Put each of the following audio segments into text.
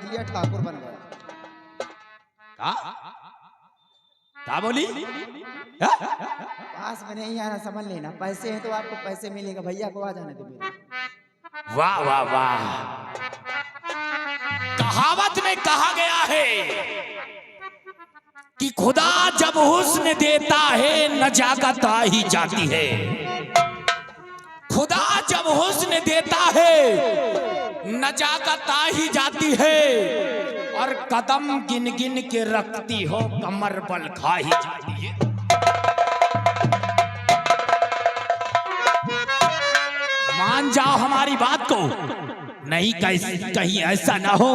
रख लिया, ठाकुर बन गया। क्या बोली? पास में नहीं आना, समझ लेना। पैसे हैं तो आपको पैसे मिलेगा, भैया को आ जाने दो मेरे। वाह वाह वाह। कहावत में कहा गया है कि खुदा जब हुस्न देता है नजाकत आ ही जाती है। खुदा जब हुस्न देता है नजाकत आ ही जाती है, और कदम गिन गिन के रखती हो कमर बल खा ही जाती है। मान जाओ हमारी बात को, नहीं कहीं ऐसा ना हो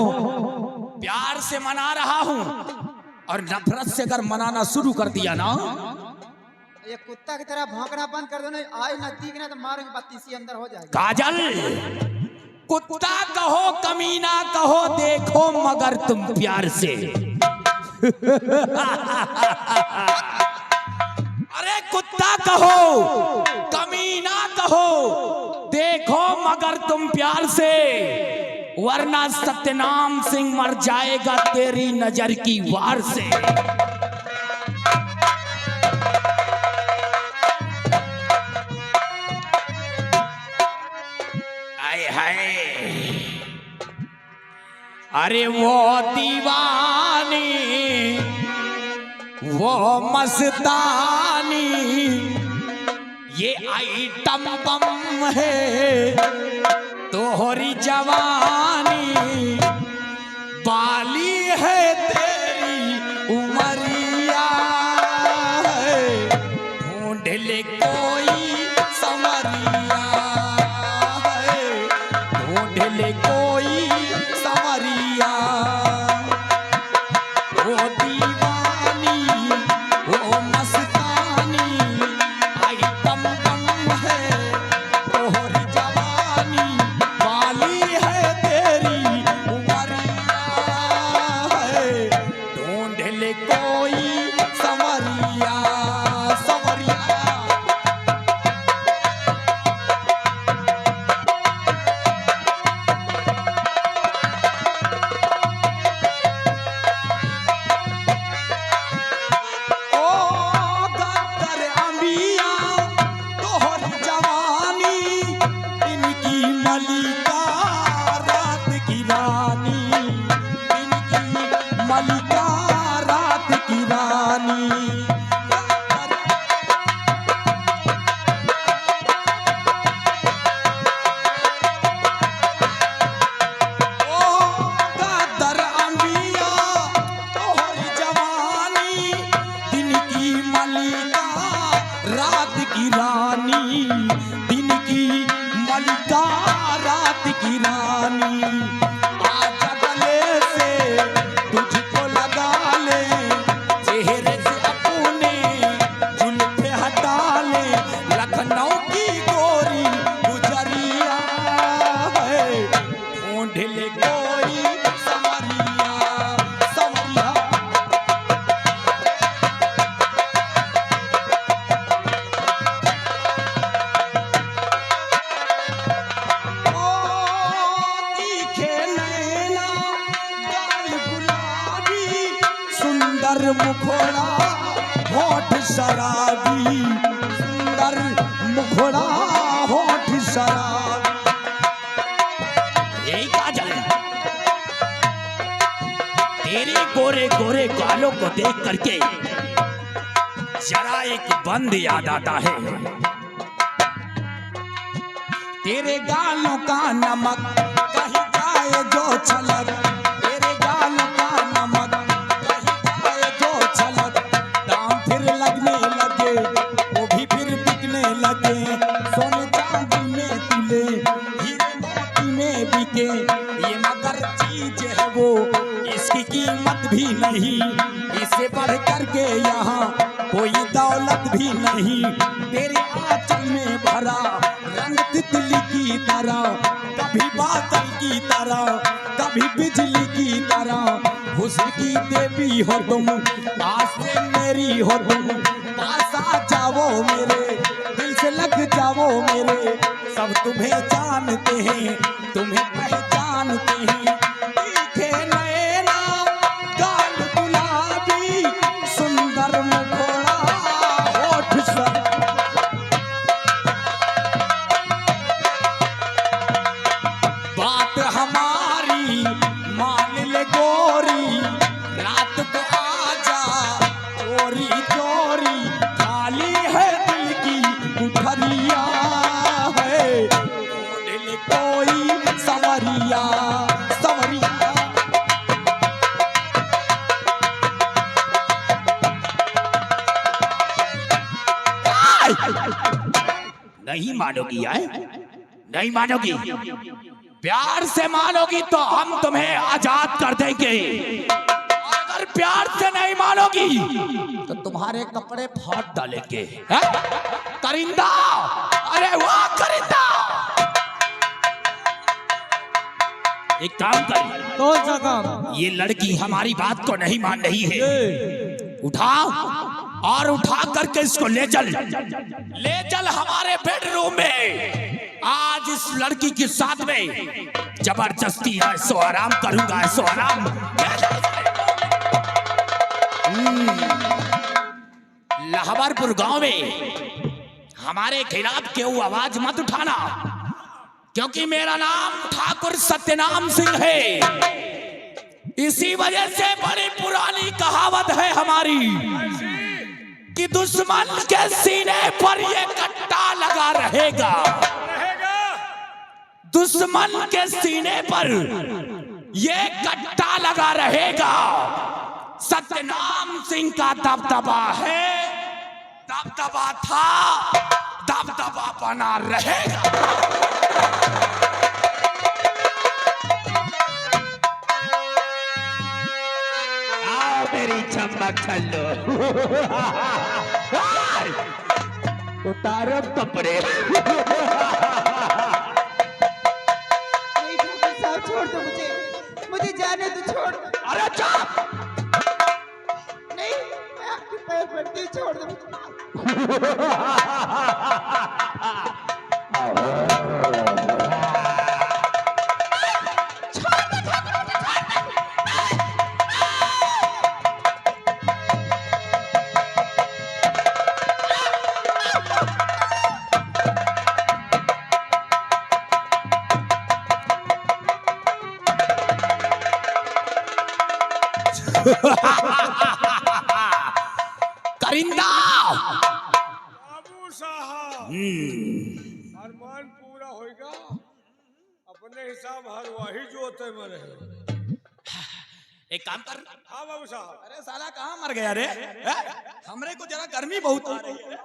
प्यार से मना रहा हूं और नफरत से अगर मनाना शुरू कर दिया ना, ये कुत्ता की तरह भौंकना बंद कर दो, नहीं आए नजदीक ना तो मारेंगे, बत्ती सी अंदर हो जाएगी। काजल, कुत्ता कहो कमीना कहो, देखो मगर तुम प्यार से। अरे कुत्ता कहो कमीना कहो, देखो मगर तुम प्यार से, वरना सत्यनाम सिंह मर जाएगा तेरी नजर की वार से। आए हाय, अरे वो दीवानी वो मस्तानी, ये आइटम बम है तोहरी जवानी, बाली है तेरी उमरिया, ढूंढ ले कोई संवरिया, ढूंढ ले कोई संवरिया। वो दीवानी वो मस्तानी, आइटम बम है तोहरी जवानी, बाली है तेरी उमरिया, ढूंढ ले कोई संवरिया संवरिया। मुखड़ा होठ शराबी, सुंदर मुखड़ा होठ शराबी। यही कहा जाए, तेरे गोरे गोरे गालों को देख करके जरा एक बंद याद आता है, तेरे गालों का नमक कहीं जाए जो छलक, तेरे गालों का नमक लगने लगे वो भी फिर बिकने लगे, सोने चांदी में तुले हीरे मोती में बिके, ये मगर चीज है वो इसकी कीमत भी नहीं, इसे बढ़ करके यहाँ कोई दौलत भी नहीं, तेरे आंचल में भरा रंग तितली की तरह, कभी बादल की तरह कभी बिजली की तरह, हुस्न की देवी हो तुम, पास से मेरी हो तुम, पास आ जाओ मेरे, दिल से लग जाओ मेरे, सब तुम्हें जानते हैं तुम्हें पहचानते हैं, दिखे नहीं नहीं मानोगी है? नहीं मानोगी? प्यार से मानोगी तो हम तुम्हें आजाद कर देंगे। अगर प्यार से नहीं मानोगी तो तुम्हारे कपड़े फाड़ डालेंगे। है? करिंदा, अरे वाह करिंदा, एक काम कर। कौन सा काम? ये लड़की हमारी बात को नहीं मान रही है। उठा और उठा करके इसको ले चल हमारे बेडरूम में। आज इस लड़की के साथ में जबरदस्ती ऐसो आराम करूंगा, ऐसो आराम। लाहौरपुर गांव में हमारे खिलाफ क्यों आवाज मत उठाना, क्योंकि मेरा नाम ठाकुर सत्यनाम सिंह है। इसी वजह से बड़ी पुरानी कहावत है हमारी कि दुश्मन के सीने पर ये कट्टा लगा रहेगा। दुश्मन के सीने पर ये कट्टा लगा रहेगा। सत्यनाम सिंह का दबदबा है, दबदबा था, दबदबा बना रहेगा। मेरी चमक छल्लो उतारो कपड़े। नहीं ठाकुर साहब, छोड़ दो मुझे जाने दो, छोड़। अरे चुप! नहीं, मैं आपके पैर पड़ती हूँ, छोड़ दो मुझे। करिंदा, बाबू साहब अरमान पूरा होएगा। अपने हिसाब हर वही जोते में रहे। एक काम कर। हाँ बाबू साहब। अरे साला कहाँ मर गया रे? हमरे को जरा गर्मी बहुत आ रही है।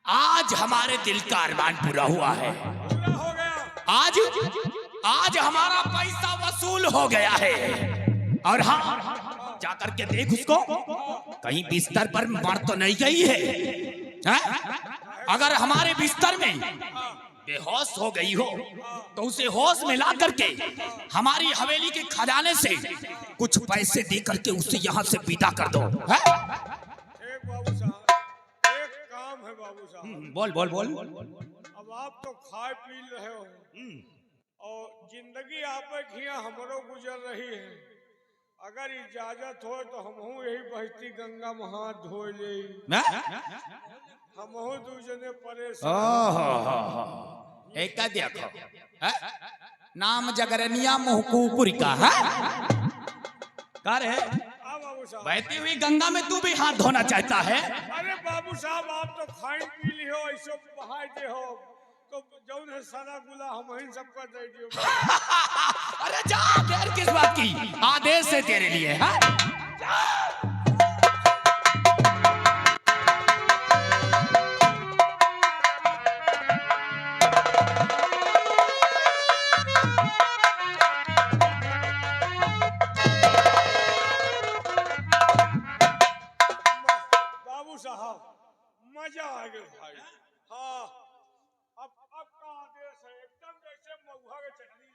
आज हमारे दिल का अरमान पूरा हुआ है। पूरा हो गया। आज हमारा पैसा वसूल हो गया है। और हाँ, जाकर के देख उसको, कहीं बिस्तर पर मर तो नहीं गई है? अगर हमारे बिस्तर में बेहोश हो गई हो तो उसे होश में ला करके हमारी हवेली के खजाने से कुछ पैसे दे करके उसे यहाँ से विदा कर दो। है? एक बाबू साहब, एक काम है बाबू साहब। बोल बोल बोल। अब आप तो खाए पी रहे हो और जिंदगी आप घिया हमरो गुजर रही है। अगर इजाजत हो तो हम यही बहती गंगा में हाथ धो ले। हम दूजने परेशान। एक देखो, नाम जगरनिया महकूपुरी का है। कार है बाबू साहब, बहती हुई गंगा में तू भी हाथ धोना चाहता है? अरे बाबू साहब, आप तो खाई पी ली हो, ऐसे बहाई दे हो तो जौन है सारा गुला हम ही सबका दे दियो। अरे जा, देर किस बात की? आदेश है तेरे लिए। है? बाबू साहब, मजा आ गया भाई। हाँ, अब का आदेश है, एकदम जैसे महुआ के चटनी।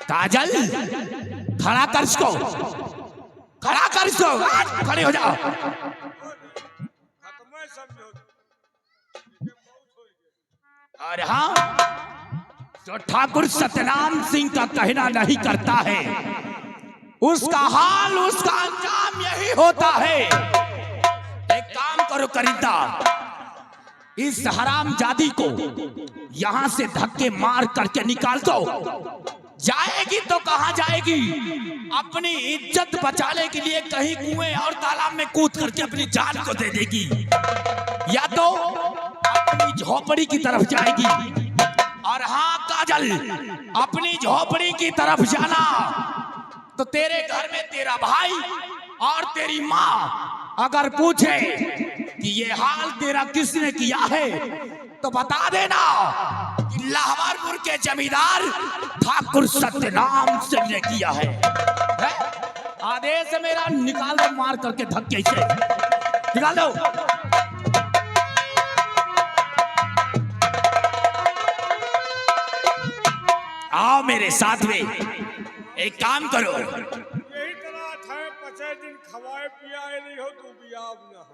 काजल, खड़ा कर इसको, खड़ा कर इसको, खड़े हो जाओ। खत्म है समझो। और हाँ, जो ठाकुर सत्यनाम सिंह का कहना नहीं करता है उसका हाल, उसका अंजाम यही होता है। एक काम करो करिंदा, इस हरामजादी को यहाँ से धक्के मार करके निकाल दो। जाएगी तो कहाँ जाएगी? अपनी इज्जत बचाने के लिए कहीं कुएं और तालाब में कूद करके अपनी जान को दे देगी, या तो अपनी झोपड़ी की तरफ जाएगी। और हाँ काजल, अपनी झोपड़ी की तरफ जाना तो तेरे घर में तेरा भाई और तेरी माँ अगर पूछे कि ये हाल तेरा किसने किया है तो बता देना कि लाहौरपुर के जमींदार ठाकुर सत्यनाम सिंह ने किया है? आदेश है मेरा, निकाल दो मार करके धक्के से, निकाल दो। आओ मेरे साथ में, एक काम करो, यही तरह थे 5 दिन खवाए पियाए नहीं हो तू बियाह न हो।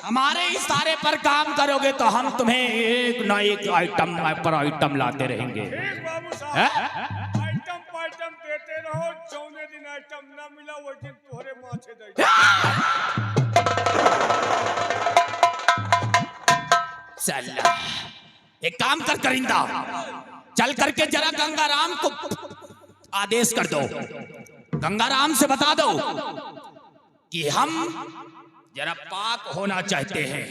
हमारे इशारे पर काम करोगे तो हम तुम्हें एक न एक आइटम पर आइटम लाते रहेंगे। ठीक बाबू साहब, आइटम पाइटम देते रहो, चौने दिन आइटम ना मिला वो दिन तोहरे माथे दे। चल एक काम कर करिंदा, चल करके जरा गंगाराम को आदेश कर दो, गंगाराम से बता दो कि हम जरा पाक होना चाहते हैं,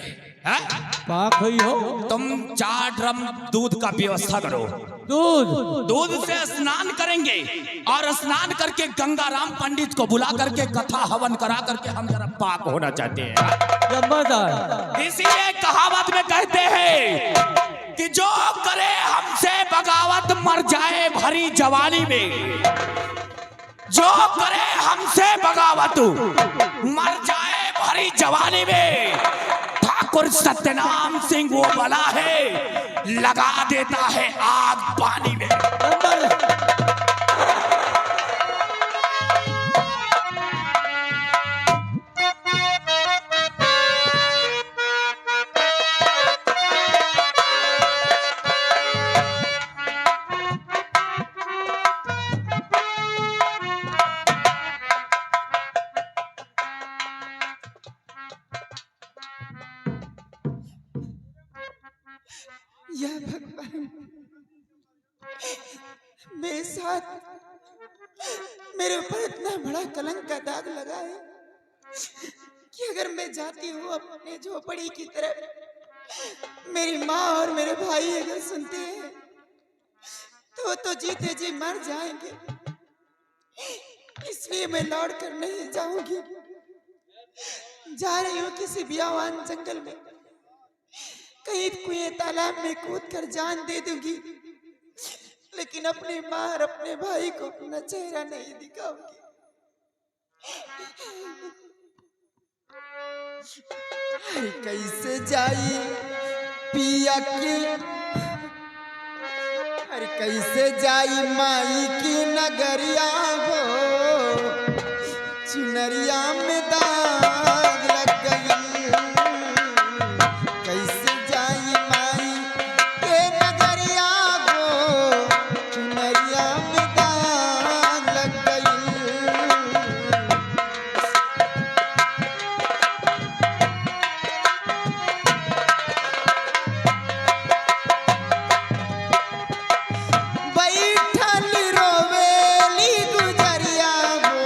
है? पाक हुई हो। तुम 4 ड्रम दूध का व्यवस्था करो। दूध से स्नान करेंगे और स्नान करके गंगाराम पंडित को बुला करके कथा हवन करा करके हम जरा पाक होना चाहते हैं। इसीलिए कहावत में कहते हैं कि जो करे हमसे बगावत मर जाए भरी जवानी में, जो करे हमसे बगावत मर जाए भरी जवानी में। ठाकुर सत्यनाम सिंह वो बला है, लगा देता है आग पानी में। या भगवान, मेरे साथ मेरे ऊपर इतना बड़ा कलंक का दाग लगा है कि अगर मैं जाती हूँ अपने झोपड़ी की तरफ, मेरी माँ और मेरे भाई अगर सुनते हैं तो जीते जी मर जाएंगे। इसलिए मैं लौट कर नहीं जाऊंगी। जा रही हूँ किसी बियावान जंगल में, कहीं कुएं तालाब में कूद कर जान दे दूंगी, लेकिन अपनी माँ और अपने भाई को अपना चेहरा नहीं दिखाऊंगी। अरे कैसे जाई पिया की, अरे कैसे जाई माई की नगरिया हो, चुनरिया में दाग लग गई। कैसे जाई माई के नगरिया हो, चुनरिया में दाग लग गई। बैठल रोवेली गुजरिया हो,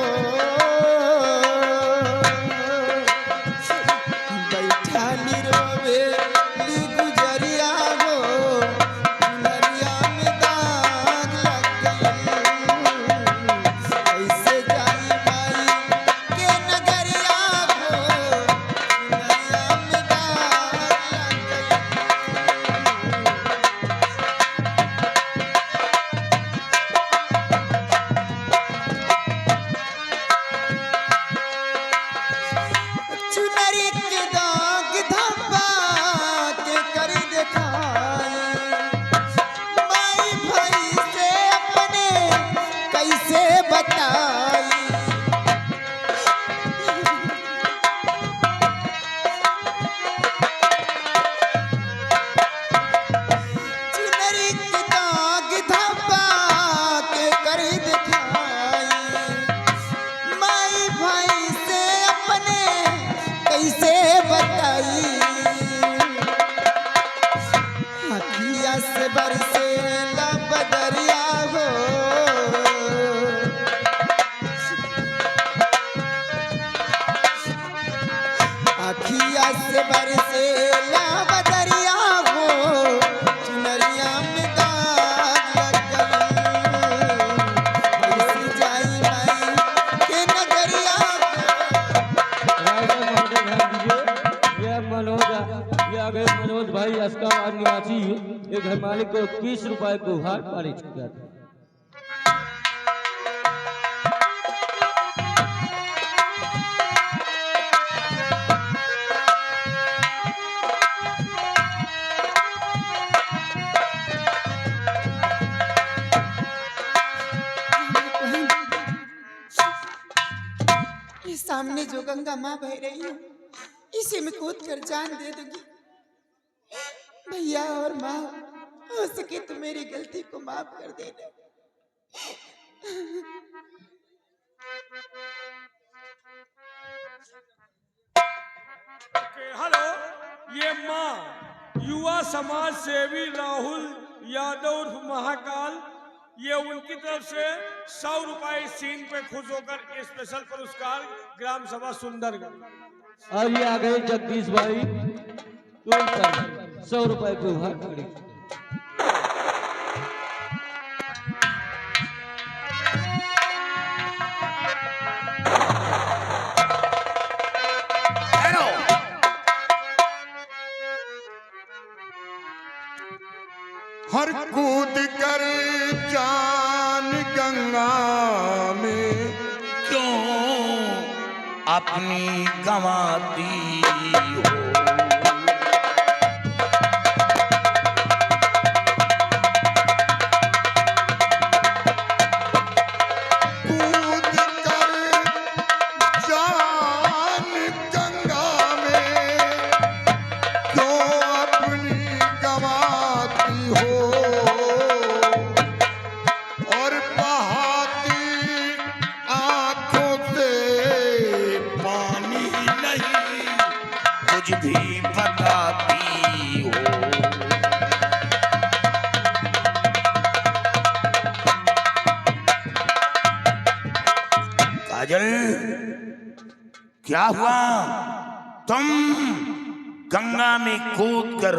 मालिक को 21 रुपए को हार पारी चुका था। ये सामने जो गंगा माँ बह रही है, इसे मैं कूद कर जान दे दूंगी। भैया और माँ, हो सके तो मेरी गलती को माफ कर देना। हेलो, ये माँ युवा समाज सेवी राहुल यादव उर्फ महाकाल, ये उनकी तरफ से 100 रुपए सीन पे खुश होकर स्पेशल पुरस्कार ग्राम सभा सुंदरगढ़। और ये आ गए जगदीश भाई तुरंत 100 रुपए को हार पारी। हर कूद कर जान गंगा में क्यों अपनी गंवाती हो। कूद कर जान गंगा में क्यों अपनी गंवाती हो और बहाती आंखों से पानी नहीं कुछ भी बताती हो। काजल, क्या हुआ? तुम गंगा में कूद कर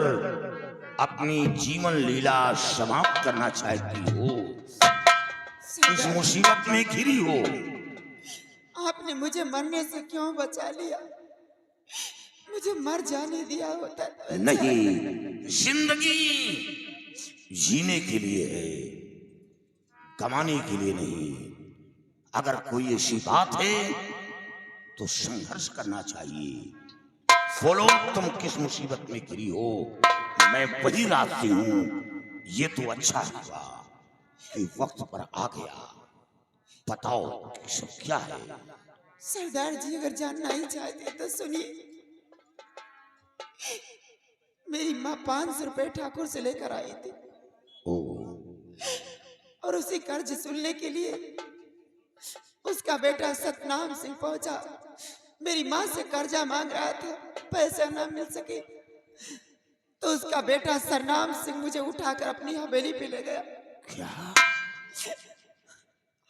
अपनी जीवन लीला समाप्त करना चाहती हो, इस मुसीबत में घिरी हो। आपने मुझे मरने से क्यों बचा लिया? मुझे मर जाने दिया होता तो अच्छा नहीं, जिंदगी जीने के लिए है, कमाने के लिए नहीं। अगर कोई ऐसी बात है तो संघर्ष करना चाहिए। बोलो, तुम किस मुसीबत में घिरी हो? मैं वही रास्ते हूं। ये तो अच्छा हुआ कि वक्त पर आ गया। बताओ कि सब क्या है? सरदार जी, अगर जानना ही चाहते तो सुनिए। मेरी माँ 500 रुपए ठाकुर से लेकर आई थी ओ, और उसी कर्ज सुनने के लिए उसका बेटा सतनाम सिंह पहुंचा। मेरी माँ से कर्जा मांग रहा था, पैसा ना मिल सके तो उसका बेटा सरनाम सिंह मुझे उठाकर अपनी हवेली पे ले गया। क्या?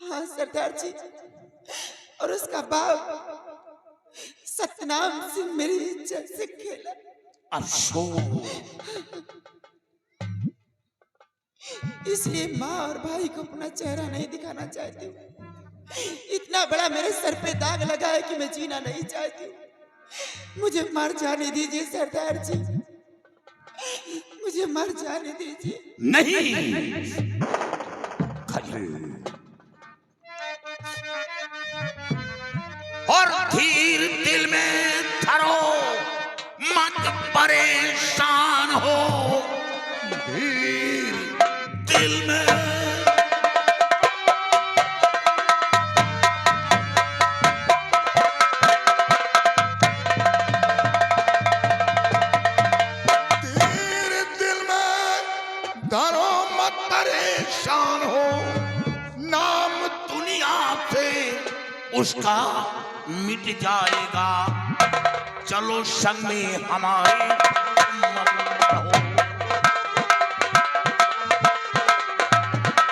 हाँ सरदार जी, और उसका बाप सतनाम सिंह मेरी इज्जत से खेला। अफसोस। इसलिए माँ और भाई को अपना चेहरा नहीं दिखाना चाहती हूँ। इतना बड़ा मेरे सर पे दाग लगा है कि मैं जीना नहीं चाहती हूँ। मुझे मर जाने दीजिए सरदार जी, मुझे मर जाने दीजिए। नहीं, खजल, और धीर दिल में धरो, मत परेशान हो। धीर दिल में धरो मत परेशान हो। नाम दुनिया से उसका मिट जाएगा। चलो संग में हमारे मत रहो।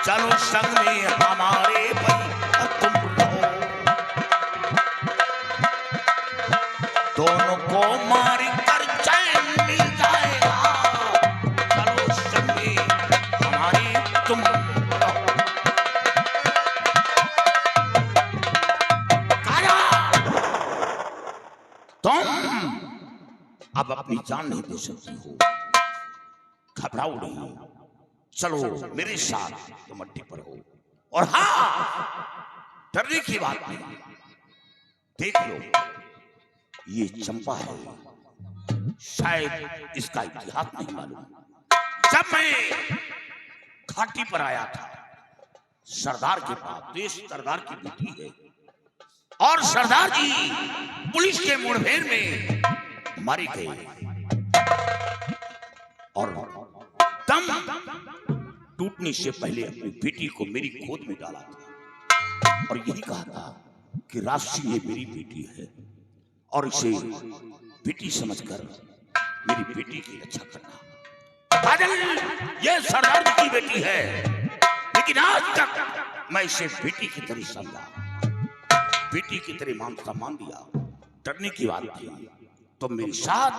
चलो संग में हमारे भाई तुम रहो। दोनों को मार कर चैन मिल जाएगा। चलो संग में हमारे तुम रहो। काया, तुम अब अपनी जान नहीं दे सकती हो। घबराओ नहीं, चलो मेरे साथ तुम अड्डे पर हो। और हाँ, डरने की बात नहीं। देख लो, ये चंपा है, शायद इसका इतिहास नहीं मालूम। जब मैं घाटी पर आया था सरदार के पास, तो ये सरदार की बेटी है, और सरदार जी पुलिस के मुठभेड़ में मारे गए, और दम टूटने से पहले अपनी बेटी को मेरी गोद में डाला था, और यही कहा था कि राशि ये मेरी बेटी है, और इसे बेटी समझकर मेरी बेटी की रक्षा करना। काजल, ये सरदार जी की बेटी है, लेकिन आज तक मैं इसे बेटी की तरह समझा, बेटी की तरह मान सम्मान दिया। डरने की बात थी, तुम मेरे साथ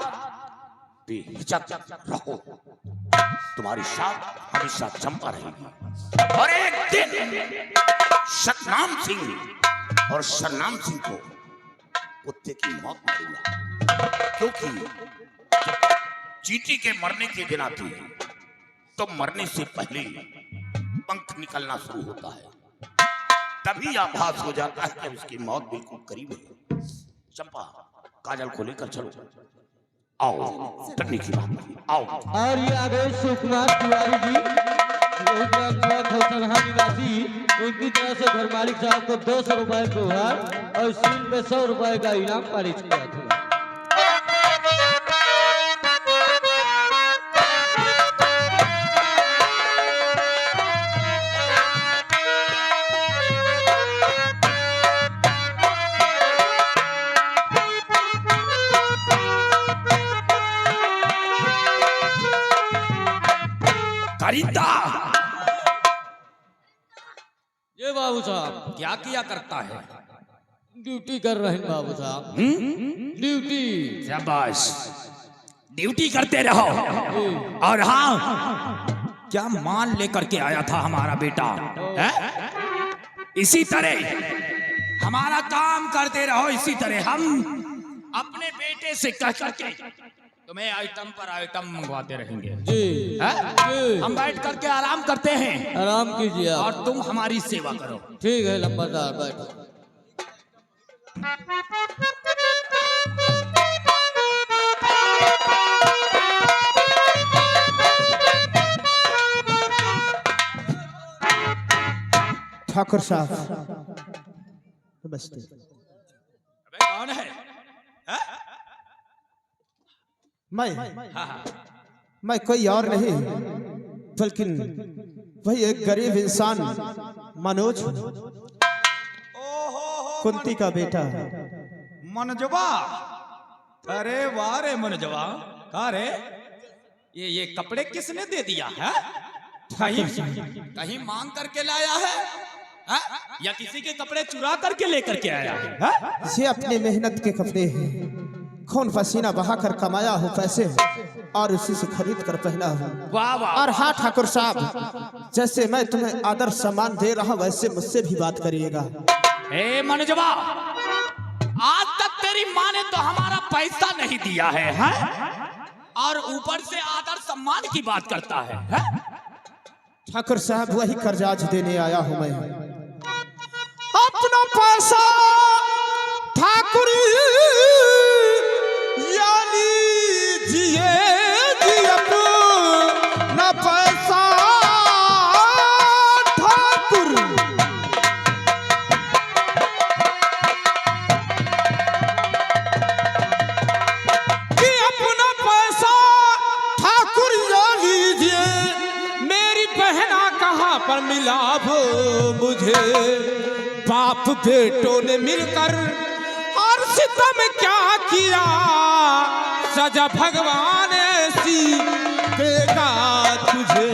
बेहिचक रहो, तुम्हारे साथ हमेशा चंपा रहेगी। और एक दिन सतनाम सिंह और सरनाम सिंह को कुत्ते की मौत मारूंगा, क्योंकि चींटी के मरने के दिन आती है तो मरने से पहले पंख निकलना शुरू होता है, तभी आभास हो जाता है कि उसकी मौत बिल्कुल करीब है। चंपा, काजल को लेकर चलो, आओ, डरने की बात नहीं, आओ। और ये आ गए सुकुमार तिवारी जी, खौसनहा निवासी। उनकी तरफ से घर मालिक साहब को 200 रुपए के उपहार और सील पे 100 रुपए का इनाम पारित किया था। करीता, ये बाबू साहब क्या किया करता है? ड्यूटी कर रहे हैं बाबू साहब, ड्यूटी। शाबाश, ड्यूटी करते रहो। और हाँ, क्या माल लेकर के आया था हमारा बेटा है? इसी तरह हमारा काम करते रहो, इसी तरह हम अपने बेटे से कह करके तुम्हें आइटम पर आइटम मंगवाते रहेंगे। जी, जी। हम बैठ करके आराम करते हैं, आराम कीजिए आप। और तुम हमारी सेवा करो। ठीक है लंबादार, बैठो। ठाकुर साहब नमस्ते। अबे कौन है? मैं कोई और नहीं बल्कि वही एक गरीब इंसान मनोज, कुंती का बेटा। मनजवा, अरे वाह रे मनजवा, का रे ये कपड़े किसने दे दिया है? कहीं मांग करके लाया है, हा? या किसी के कपड़े चुरा करके लेकर के आया है? हा? ये अपने मेहनत के कपड़े हैं, खून पसीना बहाकर कमाया हूँ पैसे और उसी से खरीद कर पहना हूँ। वाह वाह। और हाँ ठाकुर साहब, जैसे मैं तुम्हें आदर सम्मान दे रहा हूँ वैसे मुझसे भी बात करिएगा। ए मनजवा, आज तक तेरी माँ ने तो हमारा पैसा नहीं दिया है, हा? और ऊपर से आदर सम्मान की बात करता है, हा? ठाकुर साहब, वही कर्जा आज देने आया हूँ मैं। अपना पैसा ठाकुर यानी जिए अपना पैसा ठाकुर। कि अपना पैसा ठाकुर लीजिए, मेरी बहना कहाँ पर मिला वो मुझे। बाप बेटों ने मिलकर और सितम क्या किया, सजा भगवान ऐसी देगा तुझे।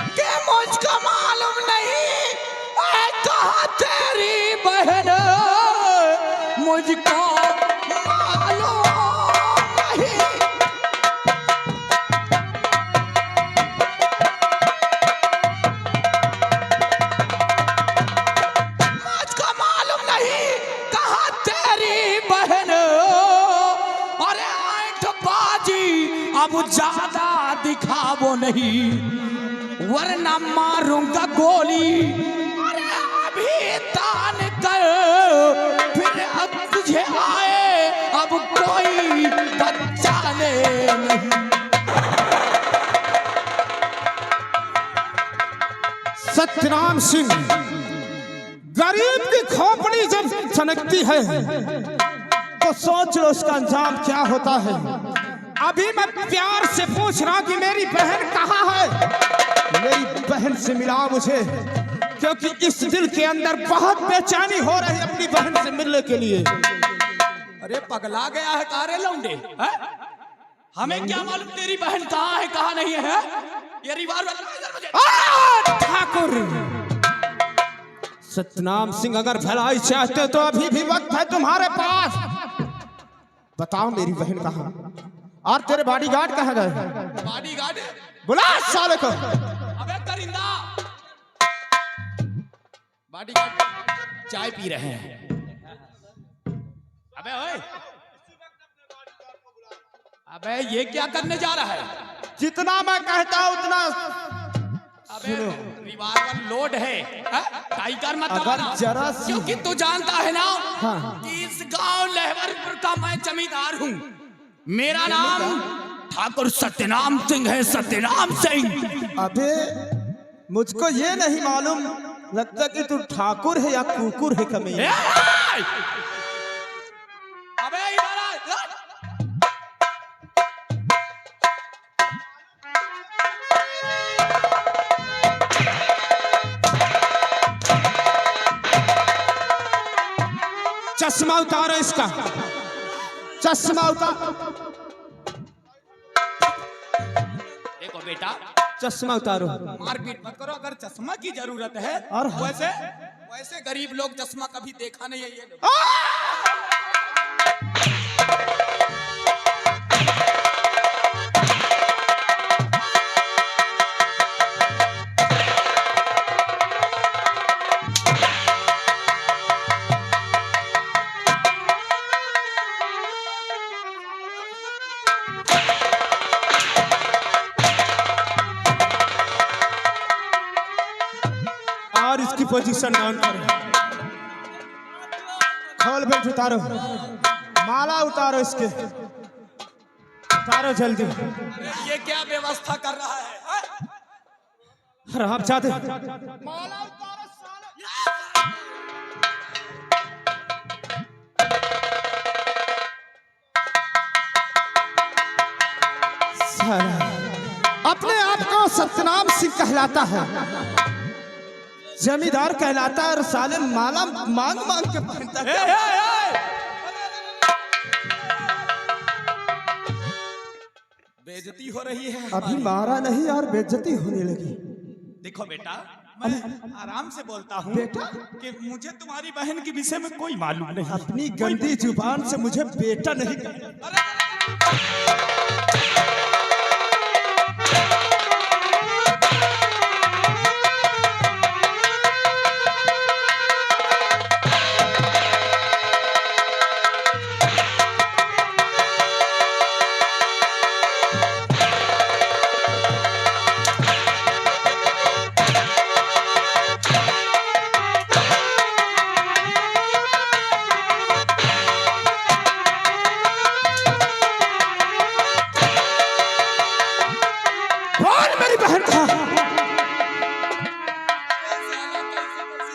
कि मुझको मालूम नहीं कहाँ तेरी बहन, मुझको मालूम नहीं। मुझको मालूम नहीं अब ज्यादा दिखावो नहीं वरना मारूंगा गोली। अरे अभी तान कर फिर अब तुझे आए अब कोई बचाने नहीं। सत्यनाम सिंह, गरीब की खोपड़ी जब चनकती है तो सोच लो उसका अंजाम क्या होता है। अभी मैं प्यार से पूछ रहा हूं कि मेरी बहन कहाँ है। मेरी बहन से मिला मुझे, क्योंकि इस दिल के अंदर बहुत बेचैनी हो रही है अपनी बहन से मिलने के लिए। अरे पगला गया है कारे लौंडे, हमें क्या मालूम तेरी बहन कहाँ है कहाँ नहीं है? ये रिवाल्वर ठाकुर सतनाम सिंह, अगर भलाई चाहते तो अभी भी वक्त है तुम्हारे पास। बताओ मेरी बहन कहाँ और तेरे बॉडीगार्ड कहाँ गए? बॉडीगार्ड बुला साले को। अबे करिंदा, बॉडीगार्ड चाय पी रहे हैं। अबे ओए, अबे ये क्या करने जा रहा है? जितना मैं कहता हूं उतना। अबे रिवाल्वर लोड है, टाइगर मत अगर दबाना, जरा सी- क्योंकि तू जानता है ना हाँ। कि इस गांव लहवरपुर का मैं जमींदार हूँ। मेरा नाम ठाकुर सत्यनाम सिंह है, सत्यनाम सिंह। अबे मुझको ये नहीं मालूम, लगता कि तू ठाकुर है या कुकुर है कमीना। अबे इधर आ, इधर। चश्मा उतारो इसका, चश्मा उतारो। देखो बेटा, चश्मा उतारो। मारपीट मत करो, अगर चश्मा की जरूरत है और वैसे वैसे गरीब लोग चश्मा कभी देखा नहीं है ये। और इसकी पोजीशन डाउन करो। खोल बेल्ट उतारो, माला उतारो इसके, उतारो जल्दी। ये क्या व्यवस्था कर रहा है? आप जाते अपने आप को सत्यनाम सिंह कहलाता है, जमींदार कहलाता है और साले माला मांग मांग के पहनता है। बेइज्जती हो रही है। अभी मारा नहीं और बेइज्जती होने लगी। देखो बेटा, मैं आराम से बोलता हूँ बेटा? कि मुझे तुम्हारी बहन के विषय में कोई मालूम नहीं। अपनी गंदी जुबान से मुझे बेटा नहीं कहना।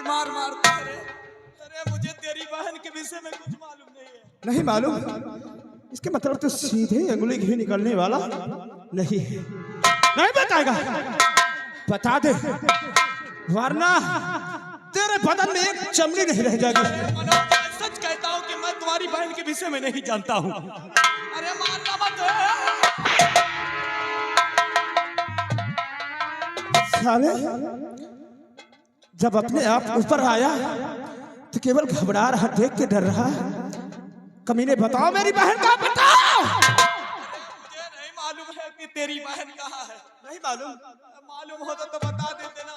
मार मार अरे मुझे तेरी बहन के विषय में कुछ मालूम नहीं है। नहीं मालूम? इसके मतलब तो सीधे अंगुली घी निकलने वाला नहीं है। नहीं बताएगा? बता दे, वरना तेरे बदन में एक चमड़ी नहीं रह जाएगी। सच कहता हूँ कि मैं तुम्हारी बहन के विषय में नहीं जानता हूँ। अरे मारना मत। साले जब अपने आप ऊपर आया तो केवल घबरा रहा, देख के डर रहा। कमीने बताओ मेरी बहन का, बताओ। मुझे नहीं मालूम है कि तेरी बहन कहाँ है। नहीं मालूम? मालूम होता तो बता देते ना।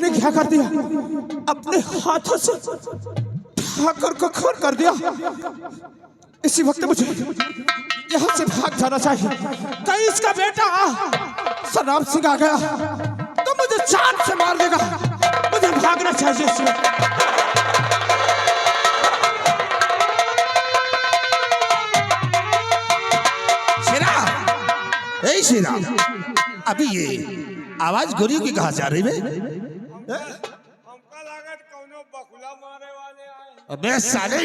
मैंने क्या कर दिया? अपने हाथों से ठाकुर को खून कर दिया। इसी वक्त मुझे यहाँ से भाग जाना चाहिए। कहीं इसका बेटा सनाम सिंह आ गया तो मुझे जान से मार देगा। मुझे भागना चाहिए इस वक्त। शेरा, अभी ये आवाज गोरी की कहाँ से आ रही है? हमका लागत कौनो बकुला मारे वाले आए। अबे साले,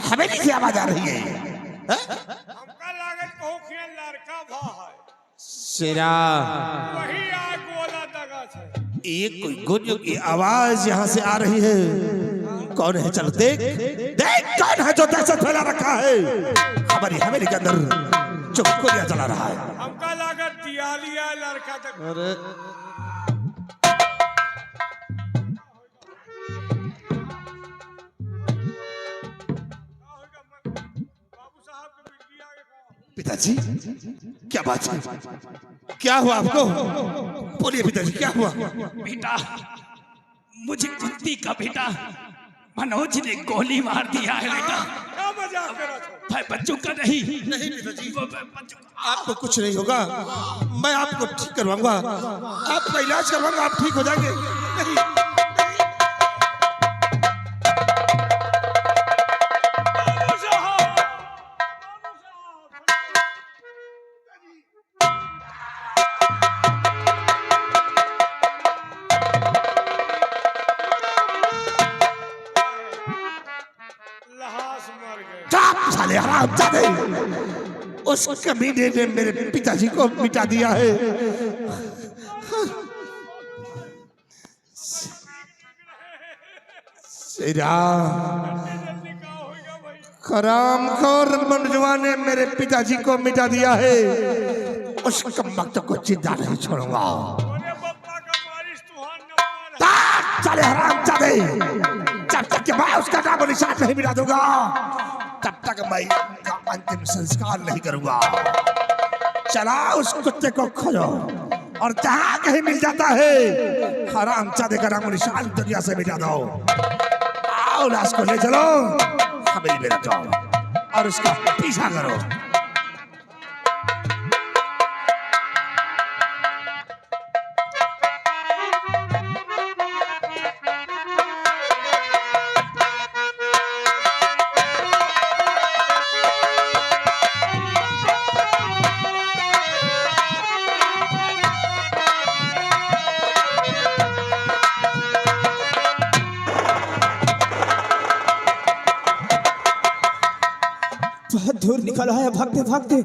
हवेली की आवाज आ रही है। हमका लागत कहूँ खेल लड़का भा है। शेरा, वही आग वाला दगा छे। ये कोई गोरियों की आवाज यहाँ से आ रही है। कौन है? चल देख देख कौन है जो दहशत फैला रखा है हमारी हवेली के अंदर, जो गोलियां चला रहा है। हमका लागत दियालिया लड़का तक। अरे बाबू साहब के बिजली आगे का। पिताजी, क्या बात है? क्या हुआ आपको? बोलिए पिताजी, क्या हुआ? बेटा, मुझे कुंती का बेटा मनोज ने गोली मार दिया है बेटा। क्या मजाक कर रहा भाई बच्चों का नहीं। नहीं पिताजी, बच्चों आपको कुछ नहीं होगा। मैं आपको ठीक करवाऊंगा, आपका इलाज करवाऊंगा, आप ठीक हो जाएंगे। नहीं, बाबू साहब, लहास मर गए। चाप साले हरामजादे, उस कमीने ने मेरे पिताजी को मिटा दिया है। शेरा, जल्दी का होगा भाई। हरामखोर मनजुआ ने मेरे पिताजी को मिटा दिया है। उस कमबख्त को जिंदा नहीं छोड़ूंगा। अरे बप्पा का बारिश तूफान न मार। साले हरामजादे, जब तक कि मैं उसका नाम और निशान नहीं मिटा दूंगा तब तक मैं उसका अंतिम संस्कार नहीं करूंगा। चला उस कुत्ते को खोजो और जहां कहीं मिल जाता है हरामजादे का नाम और निशान दुनिया से मिटा दो। आओ लाश को ले चलो, हवेली में रख जाओ और उसका पीछा करो। बहुत दूर निकल आया भागते भागते,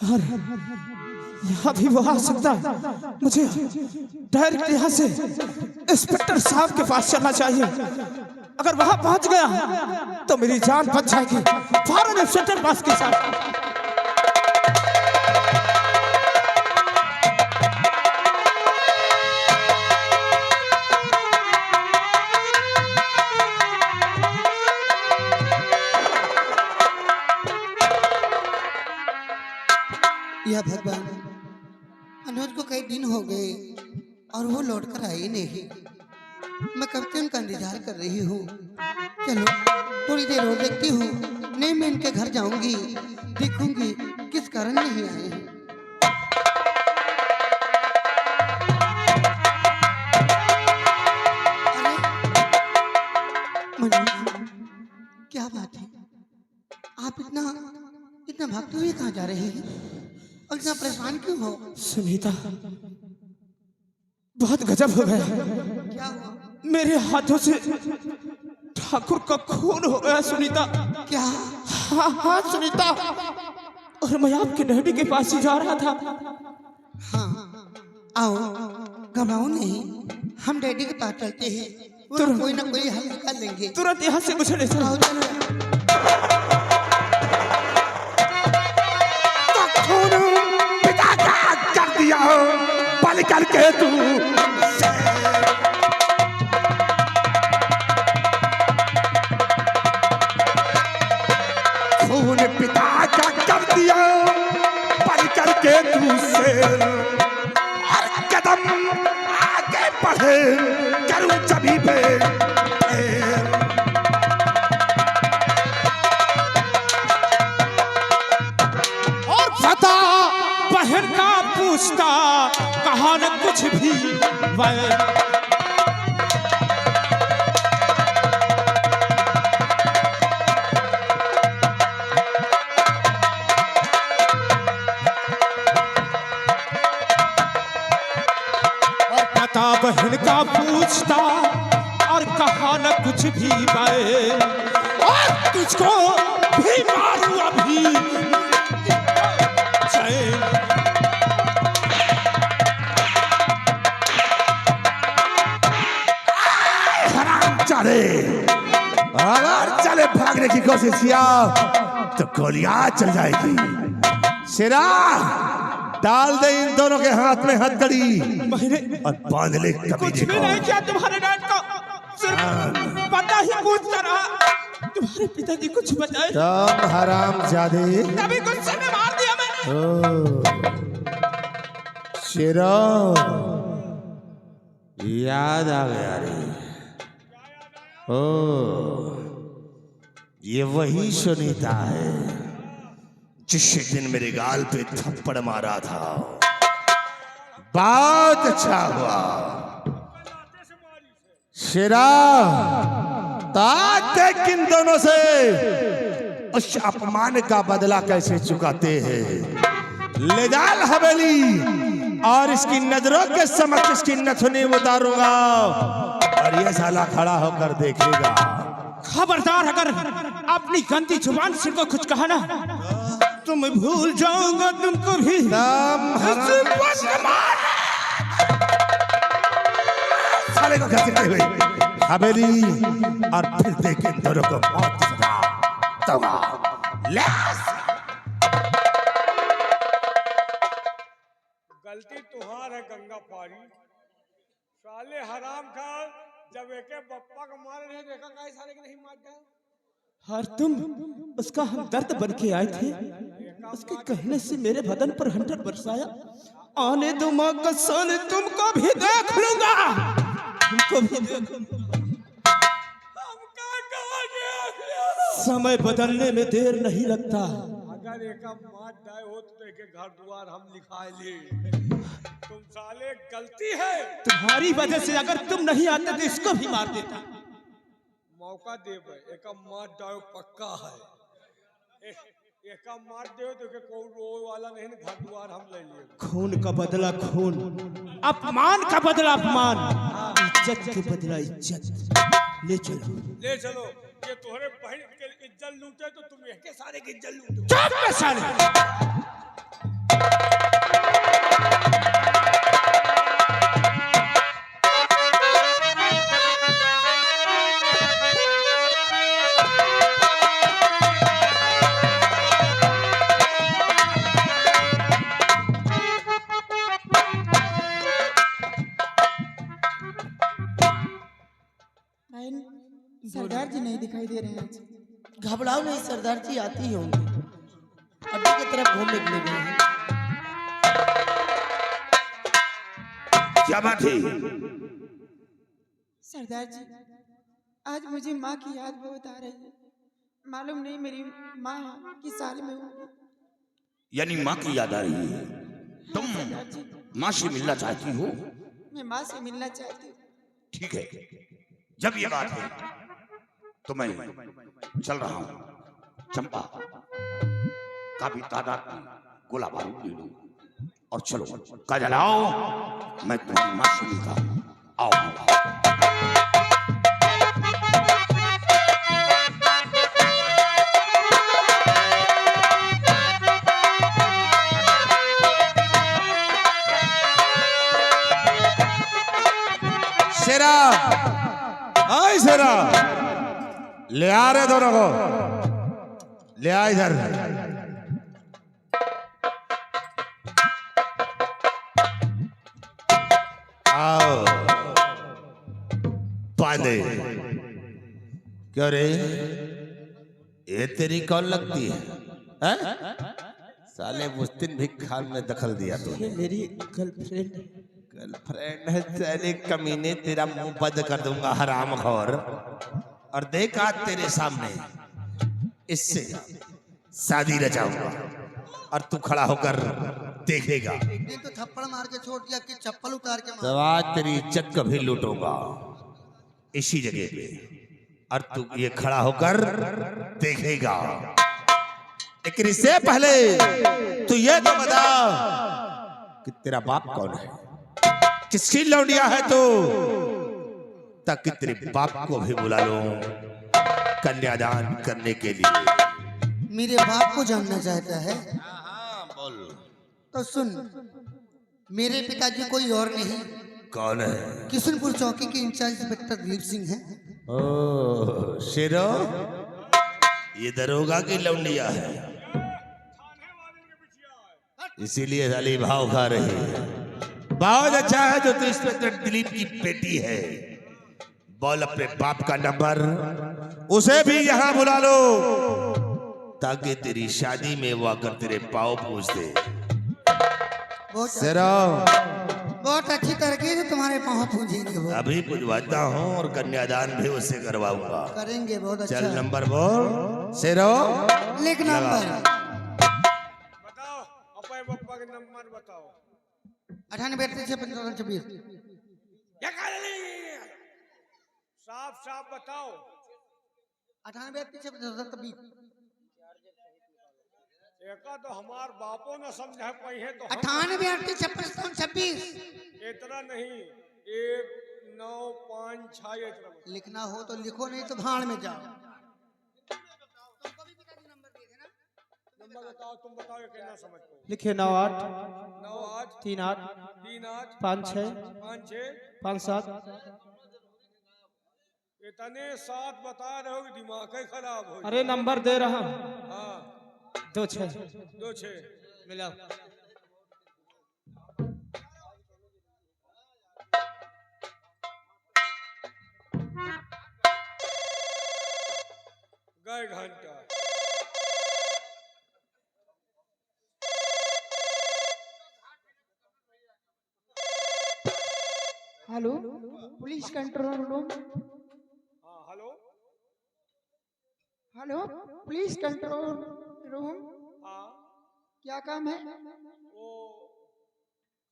और यहाँ भी वो आ सकता है। मुझे डायरेक्ट यहाँ से इंस्पेक्टर साहब के पास चलना चाहिए। अगर वहां पहुंच गया तो मेरी जान बच जाएगी। फौरन इंस्पेक्टर पास के साथ। या भगवान, मनोज को कई दिन हो गए और वो लौट कर आए नहीं। मैं कब से उनका इंतजार कर रही हूँ। चलो थोड़ी देर और देखती हूँ। नहीं, मैं इनके घर जाऊंगी, देखूंगी किस कारण नहीं आए हैं। अरे मनोज, क्या बात है? आप इतना भागते हुए कहाँ जा रहे हैं और इतना परेशान क्यों हो? सुनीता, बहुत गजब हो गया। क्या हुआ? मेरे हाथों से ठाकुर का खून हो गया सुनीता। क्या? हाँ हाँ सुनीता, और मैं आपके डैडी के पास ही जा रहा था। हाँ, आओ, घबराओ नहीं, हम डैडी के पास चलते हैं। वो कोई ना कोई हल निकाल लेंगे। तुरंत यहाँ से मुझे ले चलो। आओ, चलो। पिता का कर दिया बल करके तू खून पिता का कर दिया बल करके तू से हर कदम आगे पढ़े करूं जभी पे और पता बहन का पूछता कहा न कुछ भी वह बहन का पूछता और कहा न कुछ भी पाए और तुझको भी मारूं अभी चैन हराम चले अगर चले भागने की कोशिश किया तो गोलियां चल जाएगी शेरा डाल दे इन दोनों के हाथ में हथकड़ी और बांध ले कुछ कमीजे भी को नहीं किया तुम्हारे डैड को सिर्फ पता ही पूछता रहा तुम्हारे पिताजी कुछ बताए तुम हराम जादे तभी गुस्से में मार दिया मैंने शेरा याद आ गया रे ओ ये वही सुनीता है जिस दिन मेरे गाल पे थप्पड़ मारा था बहुत अच्छा हुआ शेरा ताक देख इन दोनों से उस अपमान का बदला कैसे चुकाते हैं ले जाल हवेली और इसकी नजरों के समक्ष इसकी नथुनी उतारूंगा और ये साला खड़ा होकर देखेगा खबरदार अगर अपनी गंदी जुबान से को कुछ कहा ना तो मैं भूल जाऊंगा तुमको भी साले को घसीटते हुए हवेली और फिर देखे इन दोनों को मौत की सजा तौबा गलती तुहार है गंगा पारी साले हराम खा जब एक बप्पा का मार नहीं देखा काहे साले के नहीं मार गया और तुम उसका हमदर्द बन के आए थे उसके कहने से मेरे बदन पर हंटर बरसाया आने दो माँ का सोने तुमको भी देख लूंगा तुमको भी देख समय बदलने में देर नहीं लगता अगर एक मार जाए हो तो एक घर द्वार हम लिखाए ले तुम साले गलती है तुम्हारी वजह से अगर तुम नहीं आते तो इसको भी मार देता मौका दे एक मार जाओ पक्का है एक मार दे तो कोई रो वाला नहीं घर द्वार हम ले लिए खून का बदला खून अपमान का बदला अपमान इज्जत के बदला इज्जत ले चलो ये तोहरे बहन के इज्जत लूटे तो तुम एक सारे की इज्जत लूटो चुप बे साले सरदार जी नहीं दिखाई दे रहे हैं घबराओ नहीं सरदार जी आती ही होंगे अड्डे की तरफ घूमने के लिए गए हैं क्या बात है सरदार जी आज मुझे माँ की याद बहुत आ रही है मालूम नहीं मेरी माँ किस साल में होगी यानी माँ की याद आ रही है तुम सरदार जी माँ से मिलना चाहती हो मैं माँ से मिलना चाहती हूँ ठीक है जब ये बात है तो मैं चल रहा हूं चंपा काफी तादाद में गोला बारूद ले लूं और चलो काजल आओ मैं तुम्हारी मां से मिलता हूं आओ शेरा आई शेरा ले आ रहे दोनों को ले आ इधर आओ पांडे क्यों रे ये तेरी कौन लगती है हैं? साले मुस्तिन भी खान में दखल दिया तूने ये मेरी गर्लफ्रेंड गर्लफ्रेंड है तेरे कमीने, तेरा मुंह बंद कर दूंगा हरामखोर। और देख आज तेरे सामने इससे शादी रचाऊंगा और तू खड़ा होकर देखेगा। एक दिन तो थप्पड़ मार के छोड़ दिया कि चप्पल उतार के तो आज तेरी इज्जत कभी लूटूंगा इसी जगह पे, और तू ये खड़ा होकर देखेगा। लेकिन इससे पहले तू ये तो बता कि तेरा बाप कौन है, किसकी लौंडिया है तू, ताकि तेरे बाप को भी बुला लूं कन्यादान करने के लिए। मेरे बाप को जानना चाहता है हाँ बोल। तो सुन, मेरे पिताजी कोई और नहीं, कौन है? किशनपुर चौकी के इंचार्ज इंस्पेक्टर दिलीप सिंह हैं। ओ शेरो, ये दरोगा की लौंडिया है, इसीलिए साली भाव खा रही है। बहुत अच्छा है जो तू इंस्पेक्टर दिलीप की बेटी है। बोल अपने बाप का नंबर, उसे भी यहाँ बुला लो ताकि तेरी शादी में वो आकर तेरे पाँव पूछ दे। शेरो, बहुत अच्छी तरीके से तुम्हारे पाँव पूजेंगे वो। अभी पूजवाता हूँ और कन्यादान भी उससे करवाऊंगा। करेंगे, बहुत अच्छा। चल नंबर बोल शेरो। लिख नंबर। बताओ अपने पप्पा के नंबर बताओ। 98 साफ साफ बताओ। 98 एका तो हमार बापो न समझा पाई है तो 98 56 इतना नहीं, 1 9 5 6 इतना लिखना हो तो लिखो, नहीं तो भाड़ में जाओ। नंबर बताओ, तुम बताओ ये कितना समझ पाओ। लिखे 98 9 8 38 3 8 56 5 6 57। इतने साथ बता रहे हो कि दिमाग ही खराब हो। अरे नंबर दे रहा हूँ, हाँ 26 2 6 मिला। गए घंटा। Hello, police control room. हाँ hello. Hello, police control room. हाँ क्या काम है? वो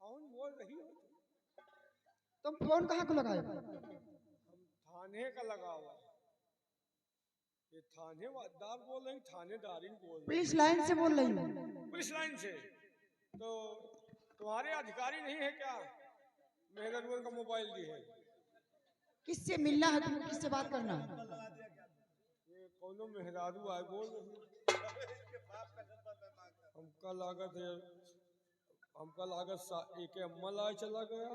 कौन बोल रही हो? तुम फोन कहाँ को लगाए? थाने का लगा हुआ। ये थानेदार बोल रही, थानेदारी बोल रही। पुलिस लाइन से बोल रही हूँ। पुलिस लाइन से? तो तुम्हारे अधिकारी नहीं है क्या? मेहरबान का मोबाइल दी है। किससे मिलना है तुमको? किससे बात करना है? ये कौनो मेहरारू आए बोल रही। हमका लागत एक अम्मा लाए चला गया।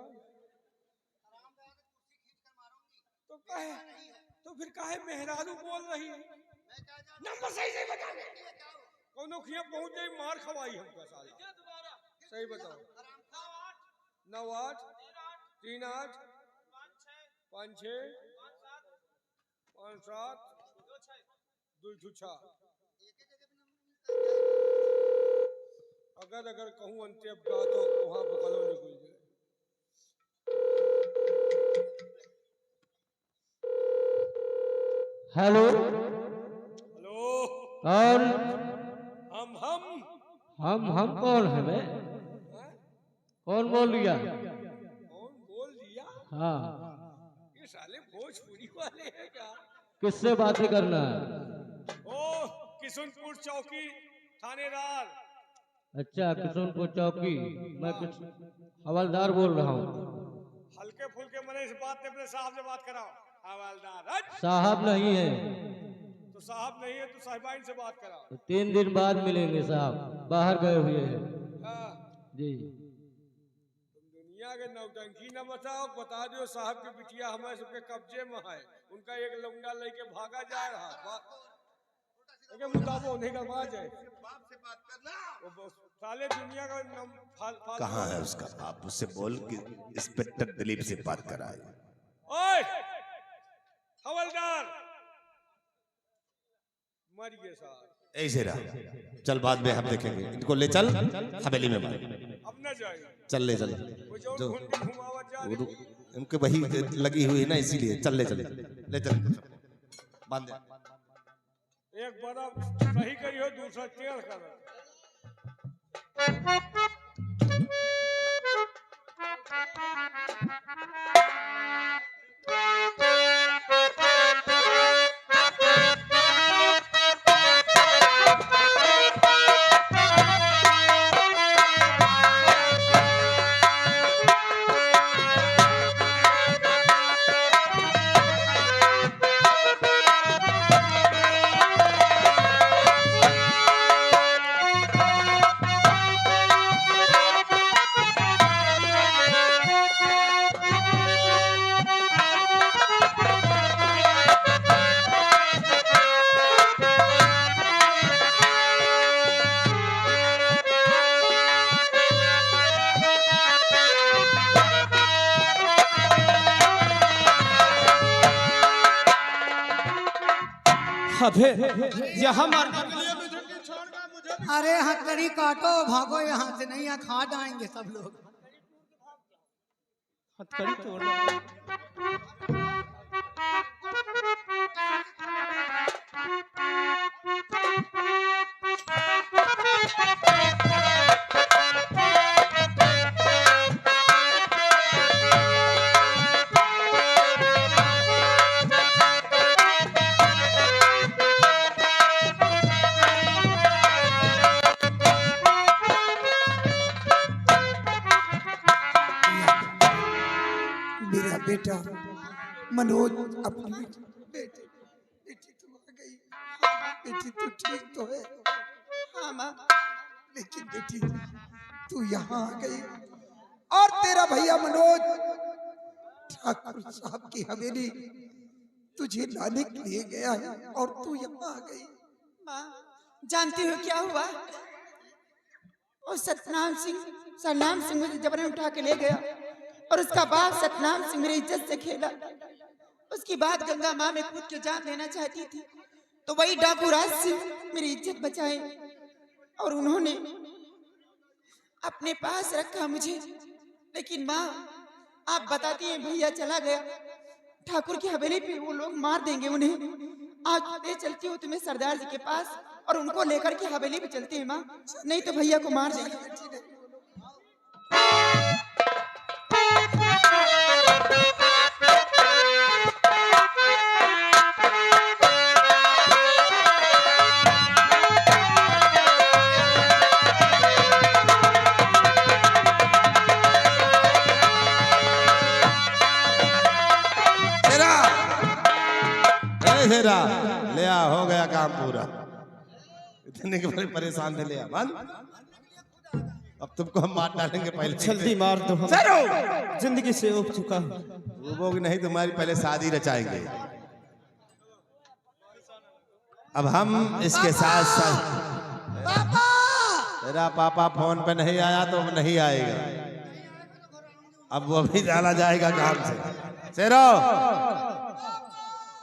तो फिर काहे मेहरारू बोल रही है? नंबर सही से बता दे। कौनो खिया पहुंच जाई, मार खवाई हमका साला। सही बताओ। 9 8 3 8 5 6 5 7 2 6। अगर कहूँ अंत्य तो वहां बकलो निकल जाए। हेलो हेलो, कौन? हम कौन है बे? कौन बोल रहा? कौन बोल दिया? हाँ, ये साले भोजपुरी वाले हैं क्या? किससे बातें करना है? ओ किशनपुर चौकी थानेदार। अच्छा, किशनपुर चौकी। मैं हवलदार बोल रहा हूँ। हल्के फुल्के मने से बात नहीं, अपने साहब से बात कराओ। हवलदार हट। साहब नहीं है तो साहब नहीं है तो साहिबाइन से बात कराओ। तो 3 दिन बाद मिलेंगे साहब, बाहर गए हुए हैं। हाँ, जी। तुम दुनिया के नौटंकी न बताओ, बता दो साहब की बिटिया हमारे सबके कब्जे में है। उनका एक लौंडा लेके भागा जा रहा। मुताबो नहीं करवा जाए। साले दुनिया का कहाँ है उसका बाप? उससे बोल कि इंस्पेक्टर दिलीप से बात कराए। ओए हवलदार, मरिए साहब। ऐसे रहा, चल बाद में हम देखेंगे। इनको ले चल हवेली में बात। अपने ना जाए चल ले चल वो जो जो घुमावत जा रही उनके वही लगी हुई है ना, इसीलिए चल ले चल बांध दे। एक बड़ा सही करियो दूसरा टेढ़ कर अबे यहाँ मार अरे हथकड़ी काटो भागो यहाँ से, नहीं यहाँ खा जाएंगे सब लोग। हथकड़ी तोड़ मेरा बेटा मनोज अपनी बेटी बेटी तू आ गई। बेटी तू ठीक तो है? हाँ माँ, लेकिन बेटी तू यहाँ आ गई और तेरा भैया मनोज ठाकुर साहब की हवेली तुझे लाने के लिए गया है और तू यहाँ आ गई। माँ जानती हो क्या हुआ? और सतनाम सिंह मुझे जबरन उठा के ले गया और उसका बाप सतनाम सिंह मेरी इज्जत से खेला। उसकी बात गंगा माँ में कूद के जान लेना चाहती थी, तो वही डाकू राज सिंह मेरी इज्जत बचाए और उन्होंने अपने पास रखा मुझे। लेकिन माँ आप बताती हैं भैया चला गया ठाकुर की हवेली पे, वो लोग मार देंगे उन्हें। आज ले चलती हूँ तुम्हें सरदार जी के पास और उनको लेकर के हवेली पे चलते हैं माँ, नहीं तो भैया को मार देंगे। तेरा ले आ, हो गया काम पूरा। इतने के बड़े परेशान थे, ले आ बंद। अब तुमको हम मार डालेंगे पहले। जल्दी मार दो, हम जिंदगी से उब चुका हूँ। उबोगी नहीं, तुम्हारी पहले शादी रचाएंगे। अब हम इसके साथ साथ तेरा पापा फोन पे नहीं आया तो अब नहीं आएगा, अब वो भी डाला जाएगा काम से। शेरो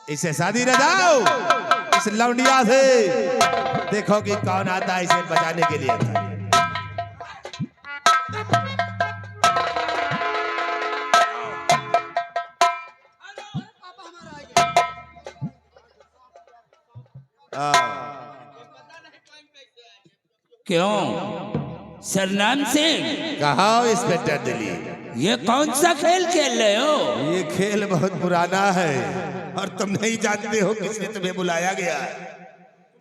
इसे शादी रचाओ इस लौंडिया से, देखो कि कौन आता है इसे बचाने के लिए। क्यों सरनाम सिंह? कहा इंस्पेक्टर दिल्ली, ये कौन सा खेल खेल रहे हो? ये खेल बहुत पुराना है और तुम नहीं जानते हो किसने तुम्हें बुलाया गया।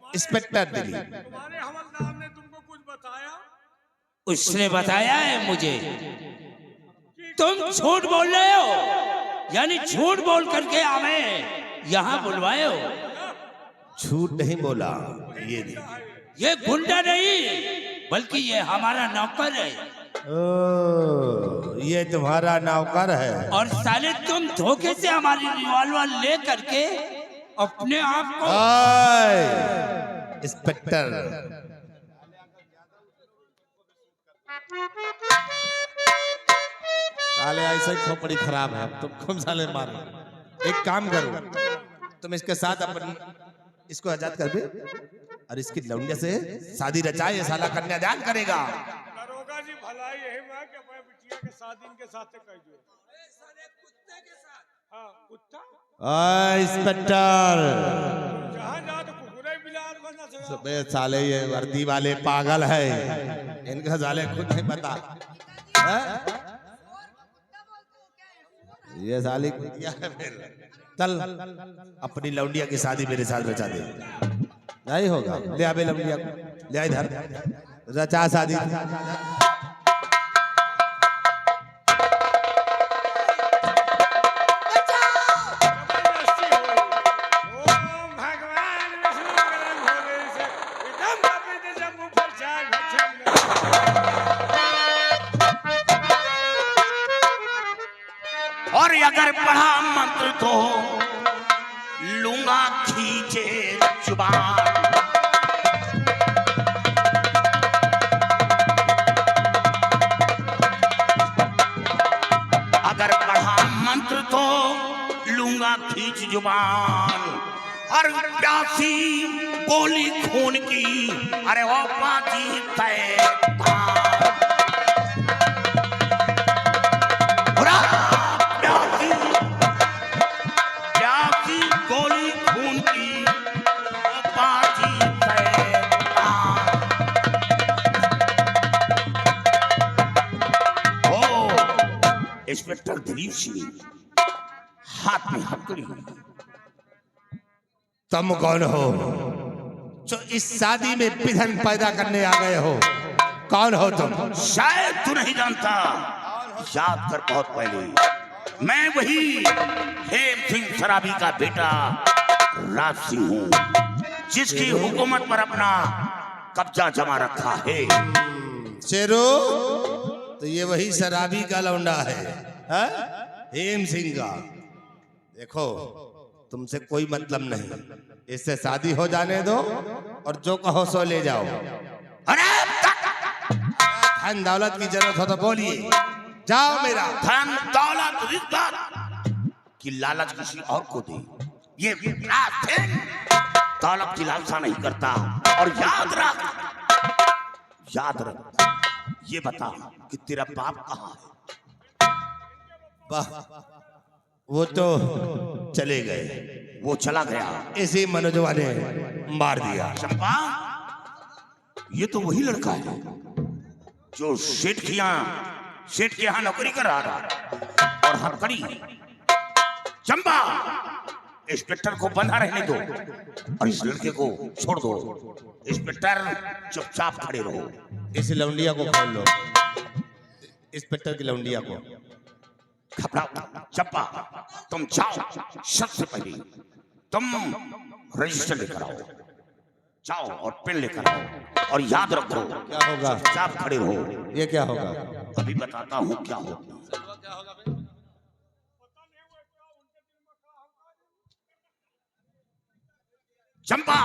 इंस्पेक्टर दिल्ली। तुम्हारे हवलदार ने तुमको कुछ बताया? उसने बताया है मुझे। तुम झूठ बोल रहे हो, यानी झूठ बोल करके हमें यहाँ बुलवाए हो। झूठ नहीं बोला, ये गुंडा नहीं बल्कि ये हमारा नौकर है। ओ, ये तुम्हारा नौकर है। और साले तुम धोखे से हमारी रिवॉल्वर ले करके अपने आप को। इंस्पेक्टर साले ऐसे ही खोपड़ी खराब है, अब तुम साले मारो। एक काम करो, तुम इसके साथ अपन इसको आजाद कर दे और इसकी लौंडिया से शादी रचाए, ये साला कन्यादान करेगा। दरोगा जी भलाई यही मैं शादी इनके साथ कर दो। हाँ कुत्ता इंस्पेक्टर जहाँ जा तो कुकुरे बिलाल बनना चाहिए। सबे साले ये वर्दी वाले पागल है, इनका साले खुद नहीं पता है? ये साली कुतिया है फिर। चल अपनी लौंडिया की शादी मेरे साथ रचा दे। नहीं होगा, ले आबे लौंडिया को, ले आ इधर रचा शादी। जबरदस्ती हो रही। ओम भगवान विष्णु गरम हो गई से एकदम बापे जैसे मुंह पर चार भक्षण लगा। और अगर पढ़ा मंत्र तो लूंगा खींचे जुबान। अगर पढ़ा मंत्र तो लूंगा खींच जुबान। और प्यासी बोली खून की, अरे वो पाजी तय प्यासी गोली खून की, वो पाजी तय। ओ इंस्पेक्टर दिलीप सिंह हाथ में हथकड़ी हुई। तुम कौन हो जो इस शादी में विघन पैदा करने आ गए हो? कौन हो तुम? शायद तू नहीं जानता, याद कर बहुत पहले। मैं वही हेम सिंह सराबी का बेटा राज सिंह हूँ, जिसकी हुकूमत पर अपना कब्जा जमा रखा है। शेरू तो ये वही शराबी का लौंडा है, हा? हेम सिंह का। देखो तुमसे कोई मतलब नहीं, इससे शादी हो जाने दो और जो कहो सो ले जाओ। अरे धन दौलत की जरूरत हो तो बोलिए, जाओ मेरा। धन दौलत रिश्वत की लालच किसी और को दे, ये राज सिंह दौलत की लालसा नहीं करता। और याद रख, ये बता कि तेरा बाप कहाँ है? वाह, वो तो चले गए। वो चला गया, इसी मनोजवा ने मार दिया। चंपा, ये तो वही लड़का है जो सेठ के यहाँ नौकरी कर रहा था। और हथकड़ी। चंपा, इंस्पेक्टर को बंधा रहने दो और इस लड़के को छोड़ दो। इंस्पेक्टर चुपचाप खड़े रहो। इस लौंडिया को खोल लो, इंस्पेक्टर की लौंडिया को। घबराओ चंपा, तुम जाओ, सबसे पहले तुम रजिस्टर लेकर आओ। जाओ और पेन लेकर आओ और याद रखो। क्या होगा? चुपचाप खड़े रहो। ये क्या होगा? अभी बताता हूँ क्या होगा। चंपा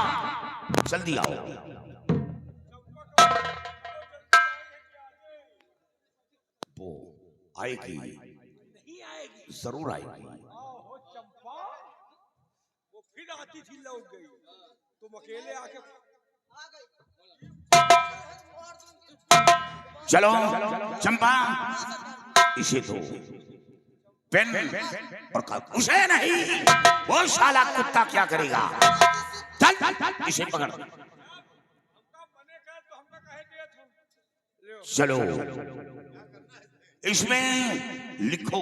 जल्दी आओ। वो आएगी, जरूर आएगी। हो चंपा, वो फिर आती थी लौट गई। तुम अकेले आके चलो चंपा, इसे दो पेन और उसे नहीं, वो शाला कुत्ता क्या करेगा? चल इसे पकड़। चलो इसमें लिखो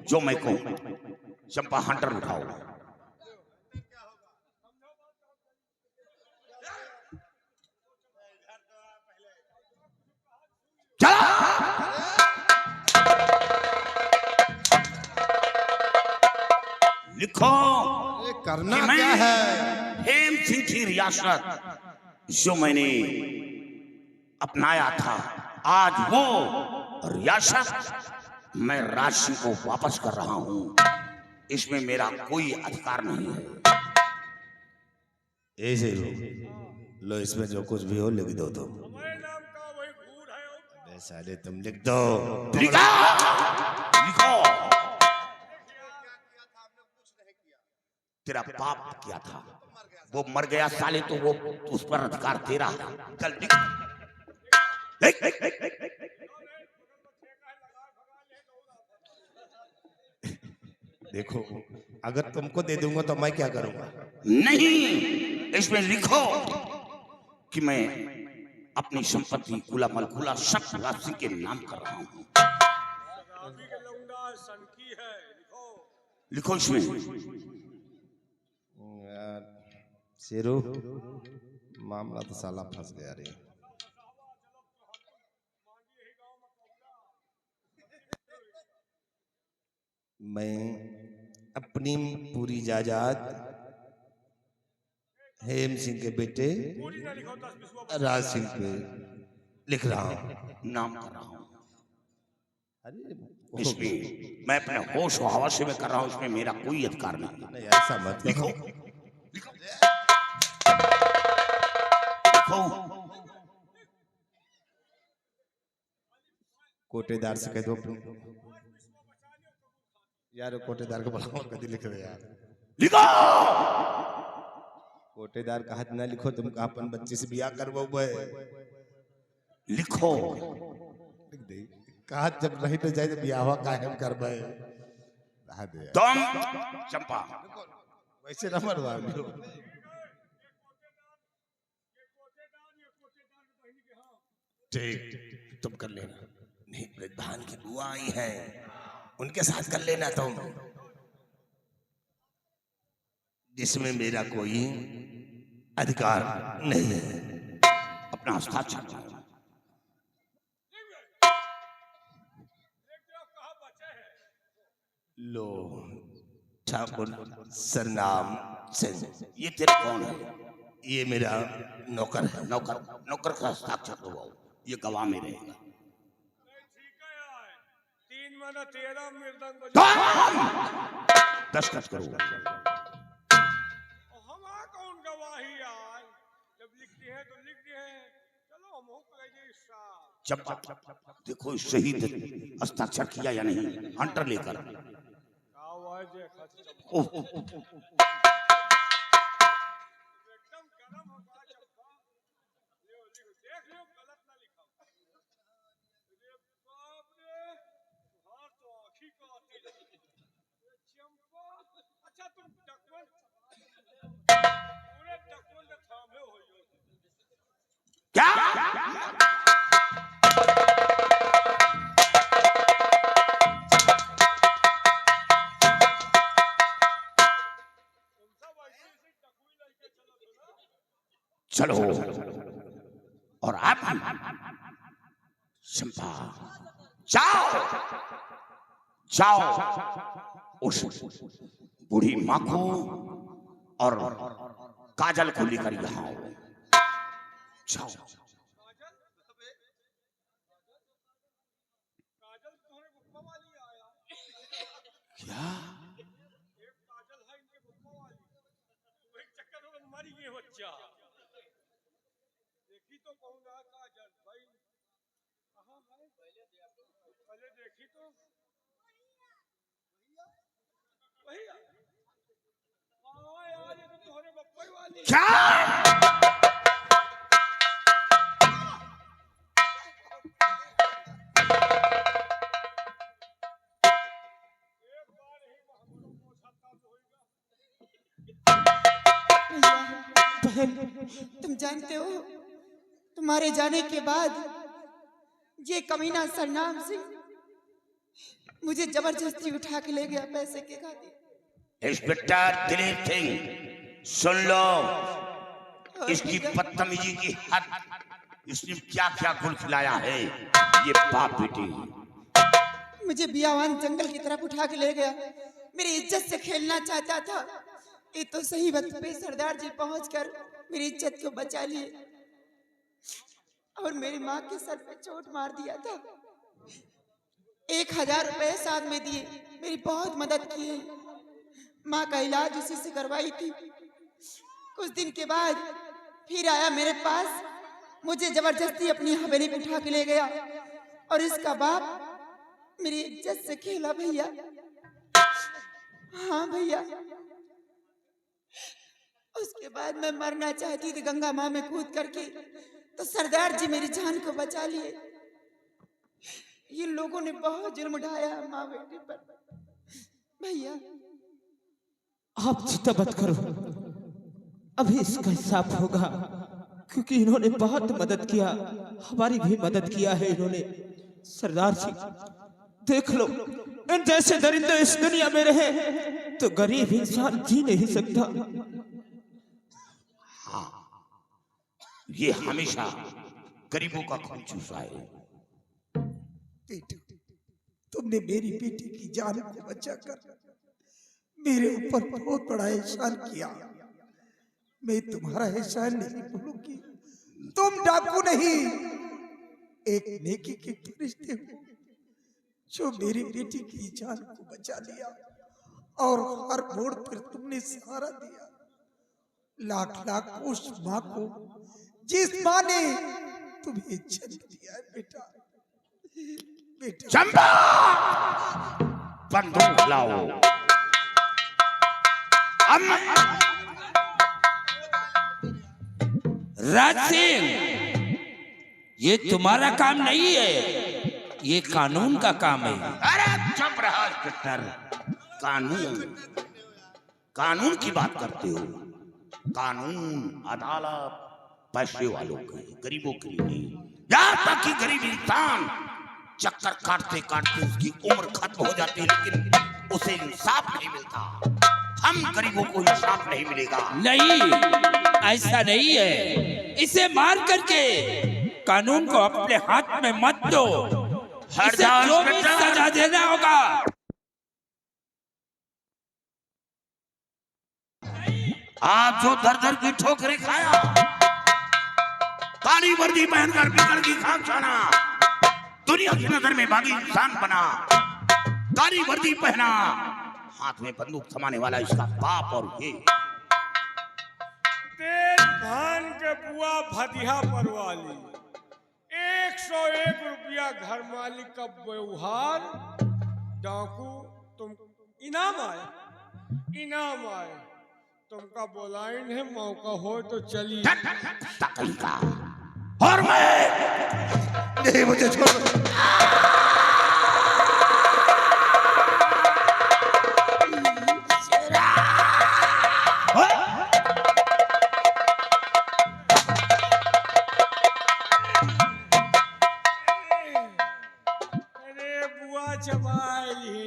जो मैं कहूं। चंपा हंटर उठाओ। चला लिखो करना कि मैं क्या है? हेम सिंह की रियासत जो मैंने अपनाया था, आज वो रियासत मैं राज सिंह को वापस कर रहा हूं। इसमें मेरा कोई अधिकार नहीं है। ऐसे लो, इसमें जो कुछ भी हो लिख दो तुम। हमारे नाम का वही भूत है। अबे साले तुम लिख दो। लिखो लिखो। तेरा पाप क्या था? वो मर गया साले, तो वो उस पर अधिकार तेरा है। चल लिख। लिख। देखो, अगर तुमको दे दूंगा तो मैं क्या करूंगा? नहीं, इसमें लिखो कि मैं अपनी संपत्ति कुला मलकुला सब भगत सिंह के नाम कर रहा हूँ। शराबी के लौंडा सनकी है, लिखो। लिखो इसमें। यार शेरू, मामला तो साला फंस गया रे। मैं अपनी पूरी जायदाद हेम सिंह के बेटे पूरी ना लिखो, 10-20 राज सिंह पे लिख रहा हूँ, नाम कर रहा हूँ। अरे इसमें मैं अपने होश और हवास में कर रहा हूँ, इसमें मेरा कोई अधिकार नहीं। नहीं, ऐसा मत लिखो, लिखो। लिखो, लिखो। कोटेदार से कह दो यार, कोटेदार को बुलाओ, कभी लिख दे यार। लिखो। कोटेदार का हाथ ना लिखो, तुम कहा अपन बच्चे से बियाह करवो बे। लिखो। लिख दे, कहा जब नहीं तो जाए तो बियाह कायम कर बे। तुम चंपा वैसे न मरवा लो। ठीक, तुम कर लेना। नहीं, भान की बुआ आई है, उनके साथ कर लेना तुम, जिसमें मेरा कोई अधिकार नहीं है। अपना हस्ताक्षर करो। लो, ठाकुर सरनाम सिंह। ये तेरा कौन है? ये मेरा नौकर है। नौकर, नौकर का हस्ताक्षर करवाओ, ये गवाह में रहेगा। ठीक है यार, 3 महीना 13 मृदंग बजा। दस्तखत करो। हमारा कौन गवाही यार, जब लिखती है तो लिखती है। चलो हम हो करेंगे साहब। चंपा देखो शहीद हस्ताक्षर किया या नहीं, हंटर लेकर। आवाज है खत। ओह, एकदम गरम होगा चंपा। लियो लियो, देख लियो गलत ना लिखा। अरे बाप रे, हाथ तो आँखी का आती है। चंपा, अच्छा तुम डॉक्यूमेंट पूरे डॉक्यूमेंट में थामे हो यो। क्या? तुम सब ऐसे डॉक्यूमेंट लेके चलो तो ना। चलो, और आप चंपा जाओ, जाओ उस बूढ़ी माँ को और काजल को लेकर यहाँ आओ। जाओ। काजल तुम्हारे बुक्का वाली आया। क्या? एक काजल है इनके बुक्का वाली। वही चक्कर में मर गए बच्चा। देखी तो कौन रहा काजल भाई? कहाँ है? पहले देखी तो वही हाँ यार, ये तो तुम्हारे बप्पा ही वाली। क्या? एक बार ही हमारा पोछा काम होएगा। बहन, तुम जानते हो, तुम्हारे जाने के बाद ये कमीना सरनाम सिंह मुझे जबरदस्ती उठा के ले गया पैसे के खातिर। इंस्पेक्टर दिलीप सिंह, सुन लो इसकी बदतमीजी की हद। इसने क्या क्या गुल खिलाया है, ये बाप बेटी। मुझे बियावान जंगल की तरफ उठा के ले गया, मेरी इज्जत से खेलना चाहता था। ये तो सही वक्त पे सरदार जी पहुंचकर मेरी इज्जत को बचा लिए और मेरी माँ के सर पे चोट मार दिया था। 1000 रुपए साथ में दिए, मेरी बहुत मदद की है। माँ का इलाज उसी से करवाई थी। कुछ दिन के बाद फिर आया मेरे पास, मुझे जबरदस्ती अपनी हवेली पे उठा के ले गया और इसका बाप मेरी इज्जत से खेला भैया। हाँ भैया, उसके बाद मैं मरना चाहती थी गंगा माँ में कूद करके, तो सरदार जी मेरी जान को बचा लिए। ये लोगों ने बहुत जुल्म ढाया माँ बेटे पर, भैया आप चिंता मत करो, अभी इसका हिसाब होगा, क्योंकि इन्होंने बहुत मदद किया, हमारी भी मदद किया है इन्होंने। सरदार जी देख लो, इन जैसे दरिंदे इस दुनिया में रहे तो गरीब इंसान जी नहीं सकता। हाँ, ये हमेशा गरीबों का खून चूसा है। बेटा, तुमने मेरी बेटी की जान को बचाकर मेरे ऊपर बहुत बड़ा एहसान किया। मैं तुम्हारा एहसान नहीं भूलूंगी। तुम डाकू नहीं, एक नेकी के फरिश्ते हो जो मेरी बेटी की जान को बचा लिया और हर मोड़ पर तुमने सहारा दिया। लाख लाख उस माँ को जिस माँ ने तुम्हें जन्म दिया है बेटा। बेटा चंपा, बंदूक लाओ। राज सिंह, ये तुम्हारा काम नहीं है, ये कानून का काम है। अरे चुप रहा इंस्पेक्टर। कानून, कानून की बात करते हो? कानून अदालत पैसे वालों के, गरीबों के लिए नहीं। यहाँ तक कि गरीब इंसान चक्कर काटते काटते उसकी उम्र खत्म हो जाती है, लेकिन उसे इंसाफ नहीं मिलता। हम गरीबों को इंसाफ नहीं मिलेगा। नहीं, ऐसा नहीं है। इसे मार करके कानून को अपने हाथ में मत दो। इसे जो भी सजा देना होगा। आज जो दर दर की ठोकरें खाया, काली वर्दी पहनकर बिगड़ की खाक जाना, दुनिया की नजर में बागी इंसान बना, काली वर्दी पहना, हाथ में बंदूक थमाने वाला इसका बाप। और ये तेज भान के बुआ भदिया परवाली, 101 रुपया घर मालिक का व्यवहार। डाकू तुम इनाम आए, इनाम आए। तुमका बोलाइन है, मौका हो तो चलिए। तकली का। और मैं नहीं, मुझे छोड़ दो। अरे बुआ चबाई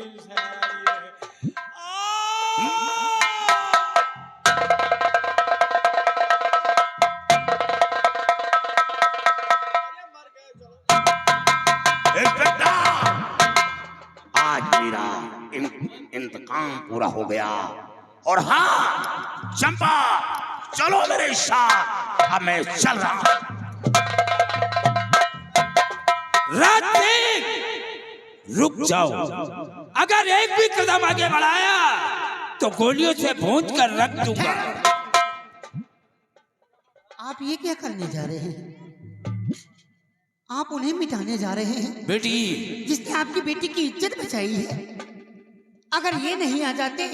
आज मेरा इंतकाम पूरा हो गया। और हाँ चंपा, चलो मेरे साथ, अब मैं चल रहा हूं। राज सिंह, रुक जाओ। अगर एक भी कदम आगे बढ़ाया तो गोलियों से भूंज कर रख दूंगा। आप ये क्या करने जा रहे हैं? आप उन्हें मिटाने जा रहे हैं बेटी, जिसने आपकी बेटी की इज्जत बचाई है। अगर ये नहीं आ जाते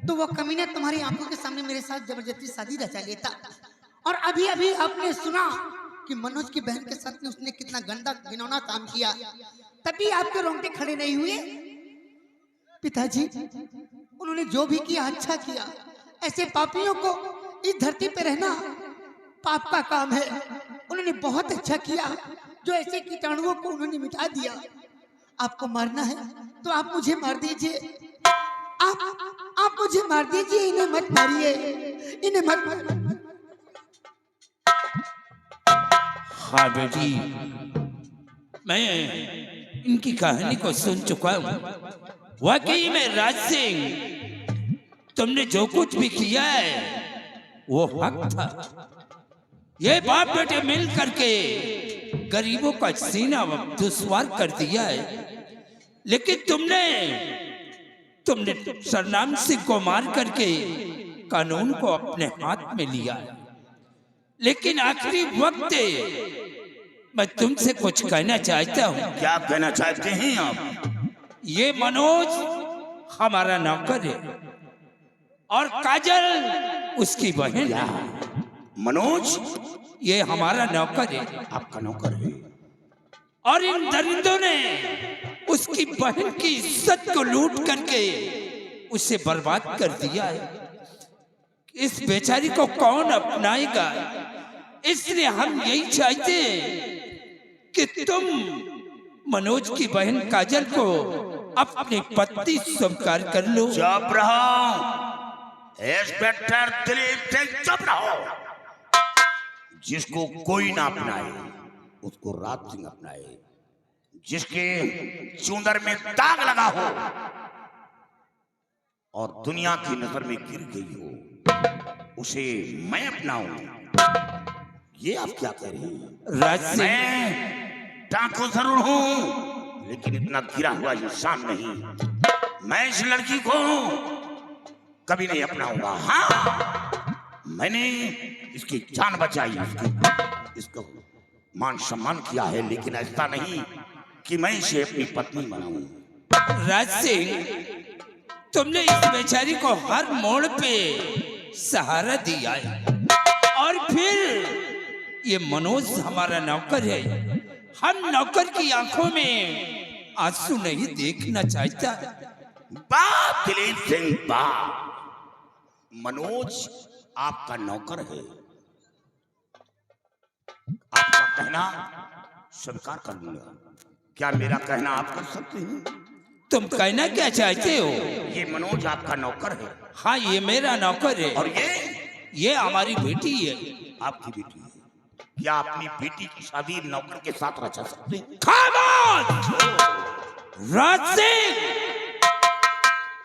तो वो कमीना तुम्हारी आंखों के सामने मेरे साथ जबरदस्ती शादी रचा लेता। और अभी अभी आपने सुना कि मनोज की बहन के साथ में उसने कितना गंदा घिनौना काम किया, तभी आपके रोंगटे खड़े नहीं हुए। पिताजी, उन्होंने जो भी किया अच्छा किया। ऐसे पापियों को इस धरती पे रहना पाप का काम है। उन्होंने बहुत अच्छा किया जो ऐसे कीटाणुओं को उन्होंने मिटा दिया। आपको मारना है तो आप मुझे मार दीजिए। आप मुझे मार दीजिए, इन्हें मत मारिए, इन्हें मत मारिए। हाँ बेटी, मैं इनकी कहानी को सुन चुका हूँ। वाकई में राज सिंह, तुमने जो कुछ भी किया है वो हक था। ये बाप बेटे मिल करके गरीबों का सीना दुश्वार कर दिया है, लेकिन तुमने सरनाम सिंह को मार करके कानून को अपने हाथ में लिया। लेकिन आखिरी वक्त मैं तुमसे कुछ कहना चाहता हूँ। क्या कहना चाहते हैं आप? ये मनोज हमारा नौकर है और काजल उसकी बहन है। मनोज ये हमारा नौकर है। आपका नौकर है? और इन दरिंदों ने उसकी बहन की इज्जत को लूट करके उसे बर्बाद कर दिया है। इस बेचारी को कौन अपनाएगा? इसलिए हम यही चाहते हैं कि तुम मनोज की बहन काजल को अपनी पत्नी स्वीकार कर लो। चुप रहो इंस्पेक्टर दिलीप सिंह, चुप रहो। जिसको कोई ना अपनाए उसको राज सिंह अपनाए। जिसके चूंदर में दाग लगा हो और दुनिया की नजर में गिर गई हो उसे मैं अपनाऊं। ये आप क्या कह रही हैं? राज सिंह, मैं डाकू जरूर हूं लेकिन इतना गिरा हुआ इंसान नहीं। मैं इस लड़की को कभी नहीं अपनाऊंगा। हाँ, मैंने इसकी जान बचाई, इसको मान सम्मान किया है, लेकिन ऐसा नहीं कि मैं इसे अपनी पत्नी बनाऊं। राज सिंह, तुमने इस बेचारी को हर मोड़ पे सहारा दिया है और फिर ये मनोज हमारा नौकर है। हम नौकर की आंखों में आंसू नहीं देखना चाहता। बाप दिलीप सिंह, बाप। मनोज आपका नौकर है, आपका कहना स्वीकार कर लूंगा। क्या मेरा कहना आप कर सकते हैं? तुम कहना क्या चाहते हो? ये मनोज आपका नौकर है। हाँ, ये मेरा नौकर है। और ये हमारी बेटी है। आपकी बेटी है। क्या अपनी बेटी की शादी नौकर के साथ रचा सकते हैं? खामोश! राज सिंह,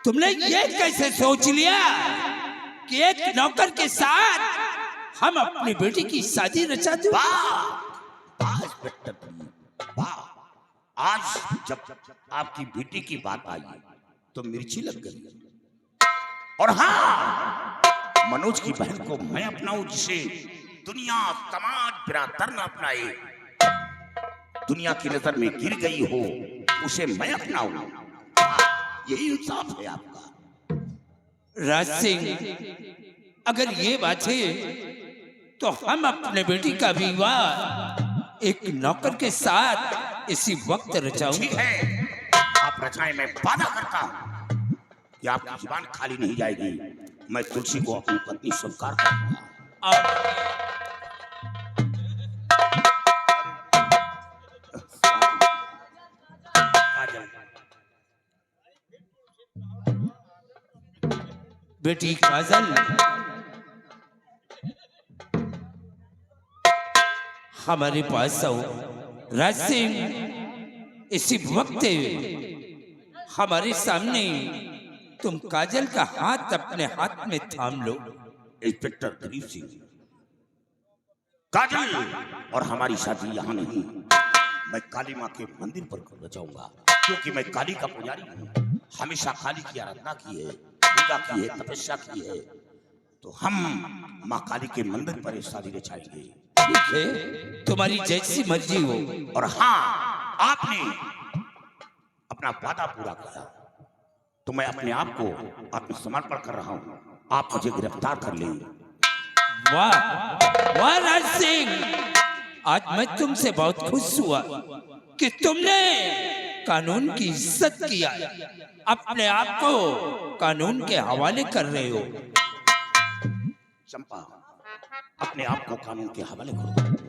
तुमने ये कैसे सोच लिया कि एक नौकर के साथ हम अपनी बेटी की शादी रचा दूं? वाह इंस्पेक्टर दिलीप, वाह। आज जब आपकी बेटी की बात आई तो मिर्ची लग गई। और हाँ, मनोज की बहन को मैं अपनाऊं जिसे दुनिया समाज बिरादर न अपनाए, दुनिया की नजर में गिर गई हो उसे मैं अपनाऊं। यही इंसाफ है आपका। राज सिंह, अगर ये बात है तो हम अपने बेटी का विवाह एक नौकर के साथ इसी वक्त रचाऊंगा। ठीक है, आप रचाएं, मैं वादा करता हूं कि आपकी जुबान खाली नहीं जाएगी। मैं तुलसी को अपनी पत्नी स्वीकार करूंगा। बेटी काजल, हमारे पास आओ। राज सिंह, इसी वक्त हमारे सामने तुम काजल का हाथ अपने हाथ में थाम लो। इंस्पेक्टर दिलीप सिंह, काजल और हमारी शादी यहाँ नहीं, मैं काली माँ के मंदिर पर रचाऊंगा, क्योंकि मैं काली का पुजारी हूँ। हमेशा काली की आराधना की है, पूजा की है, तपस्या की है। तो हम माँ काली के मंदिर पर शादी रचाएंगे। ठीक है, तुम्हारी जैसी मर्जी हो। और हाँ, आपने अपना वादा पूरा किया तो मैं अपने आप को आत्मसमर्पण कर रहा हूँ। आप मुझे गिरफ्तार कर लें। वाह वाह राज सिंह, आज मैं तुमसे बहुत खुश हुआ कि तुमने कानून की इज्जत किया, अपने आप को कानून के हवाले कर रहे हो। चंपा, अपने आप को कानून के हवाले करो।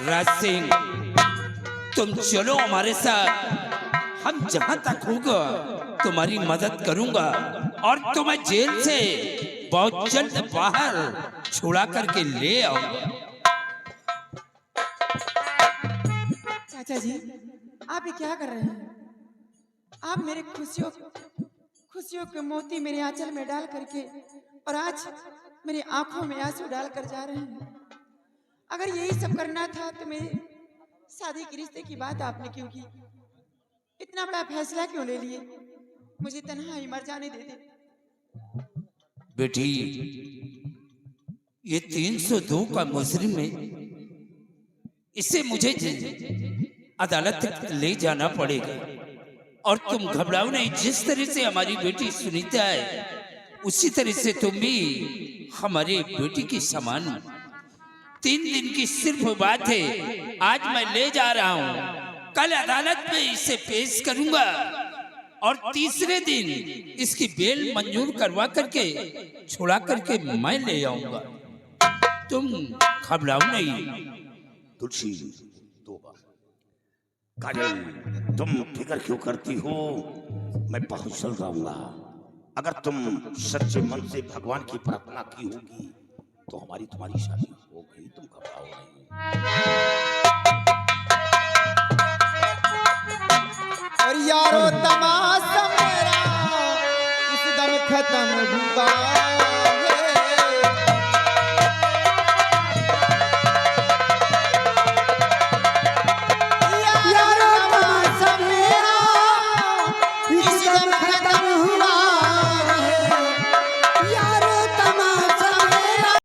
राज सिंह, तुम चलो हमारे साथ। हम जहां तक होगा तुम्हारी मदद करूंगा और तुम्हें जेल से बहुत जल्द बाहर छुड़ा करके ले आऊंगा। चाचा जी, आप ये क्या कर रहे हैं? आप मेरे खुशियों के मोती मेरे आंचल में डाल करके और आज मेरी आंखों में आंसू डाल कर जा रहे हैं। अगर यही सब करना था तो मेरे शादी के रिश्ते की बात आपने क्यों की? इतना बड़ा फैसला क्यों ले लिए? मुझे तन्हाई मर जाने दे दे। बेटी, ये 302 का मुजरिम है, इसे मुझे अदालत ले जाना पड़ेगा। और तुम घबराओ नहीं। जिस तरह से हमारी बेटी सुनीता है उसी तरह से तुम भी हमारी बेटी की समान हो। 3 दिन की सिर्फ बात है, आज मैं ले जा रहा हूँ, कल अदालत में इसे पेश करूंगा और तीसरे दिन इसकी बेल मंजूर करवा करके छुड़ा करके मैं ले आऊंगा। तुम घबराओ नहीं। तुलसी तोबा। काजल, तुम फिक्र क्यों करती हो? मैं पहुंच चल जाऊंगा। अगर तुम सच्चे मन से भगवान की प्रार्थना की होगी तो हमारी तुम्हारी शादी होगी। तुम घबराओ नहीं। और यारो तमाशा मेरा इस दम खत्म हुआ।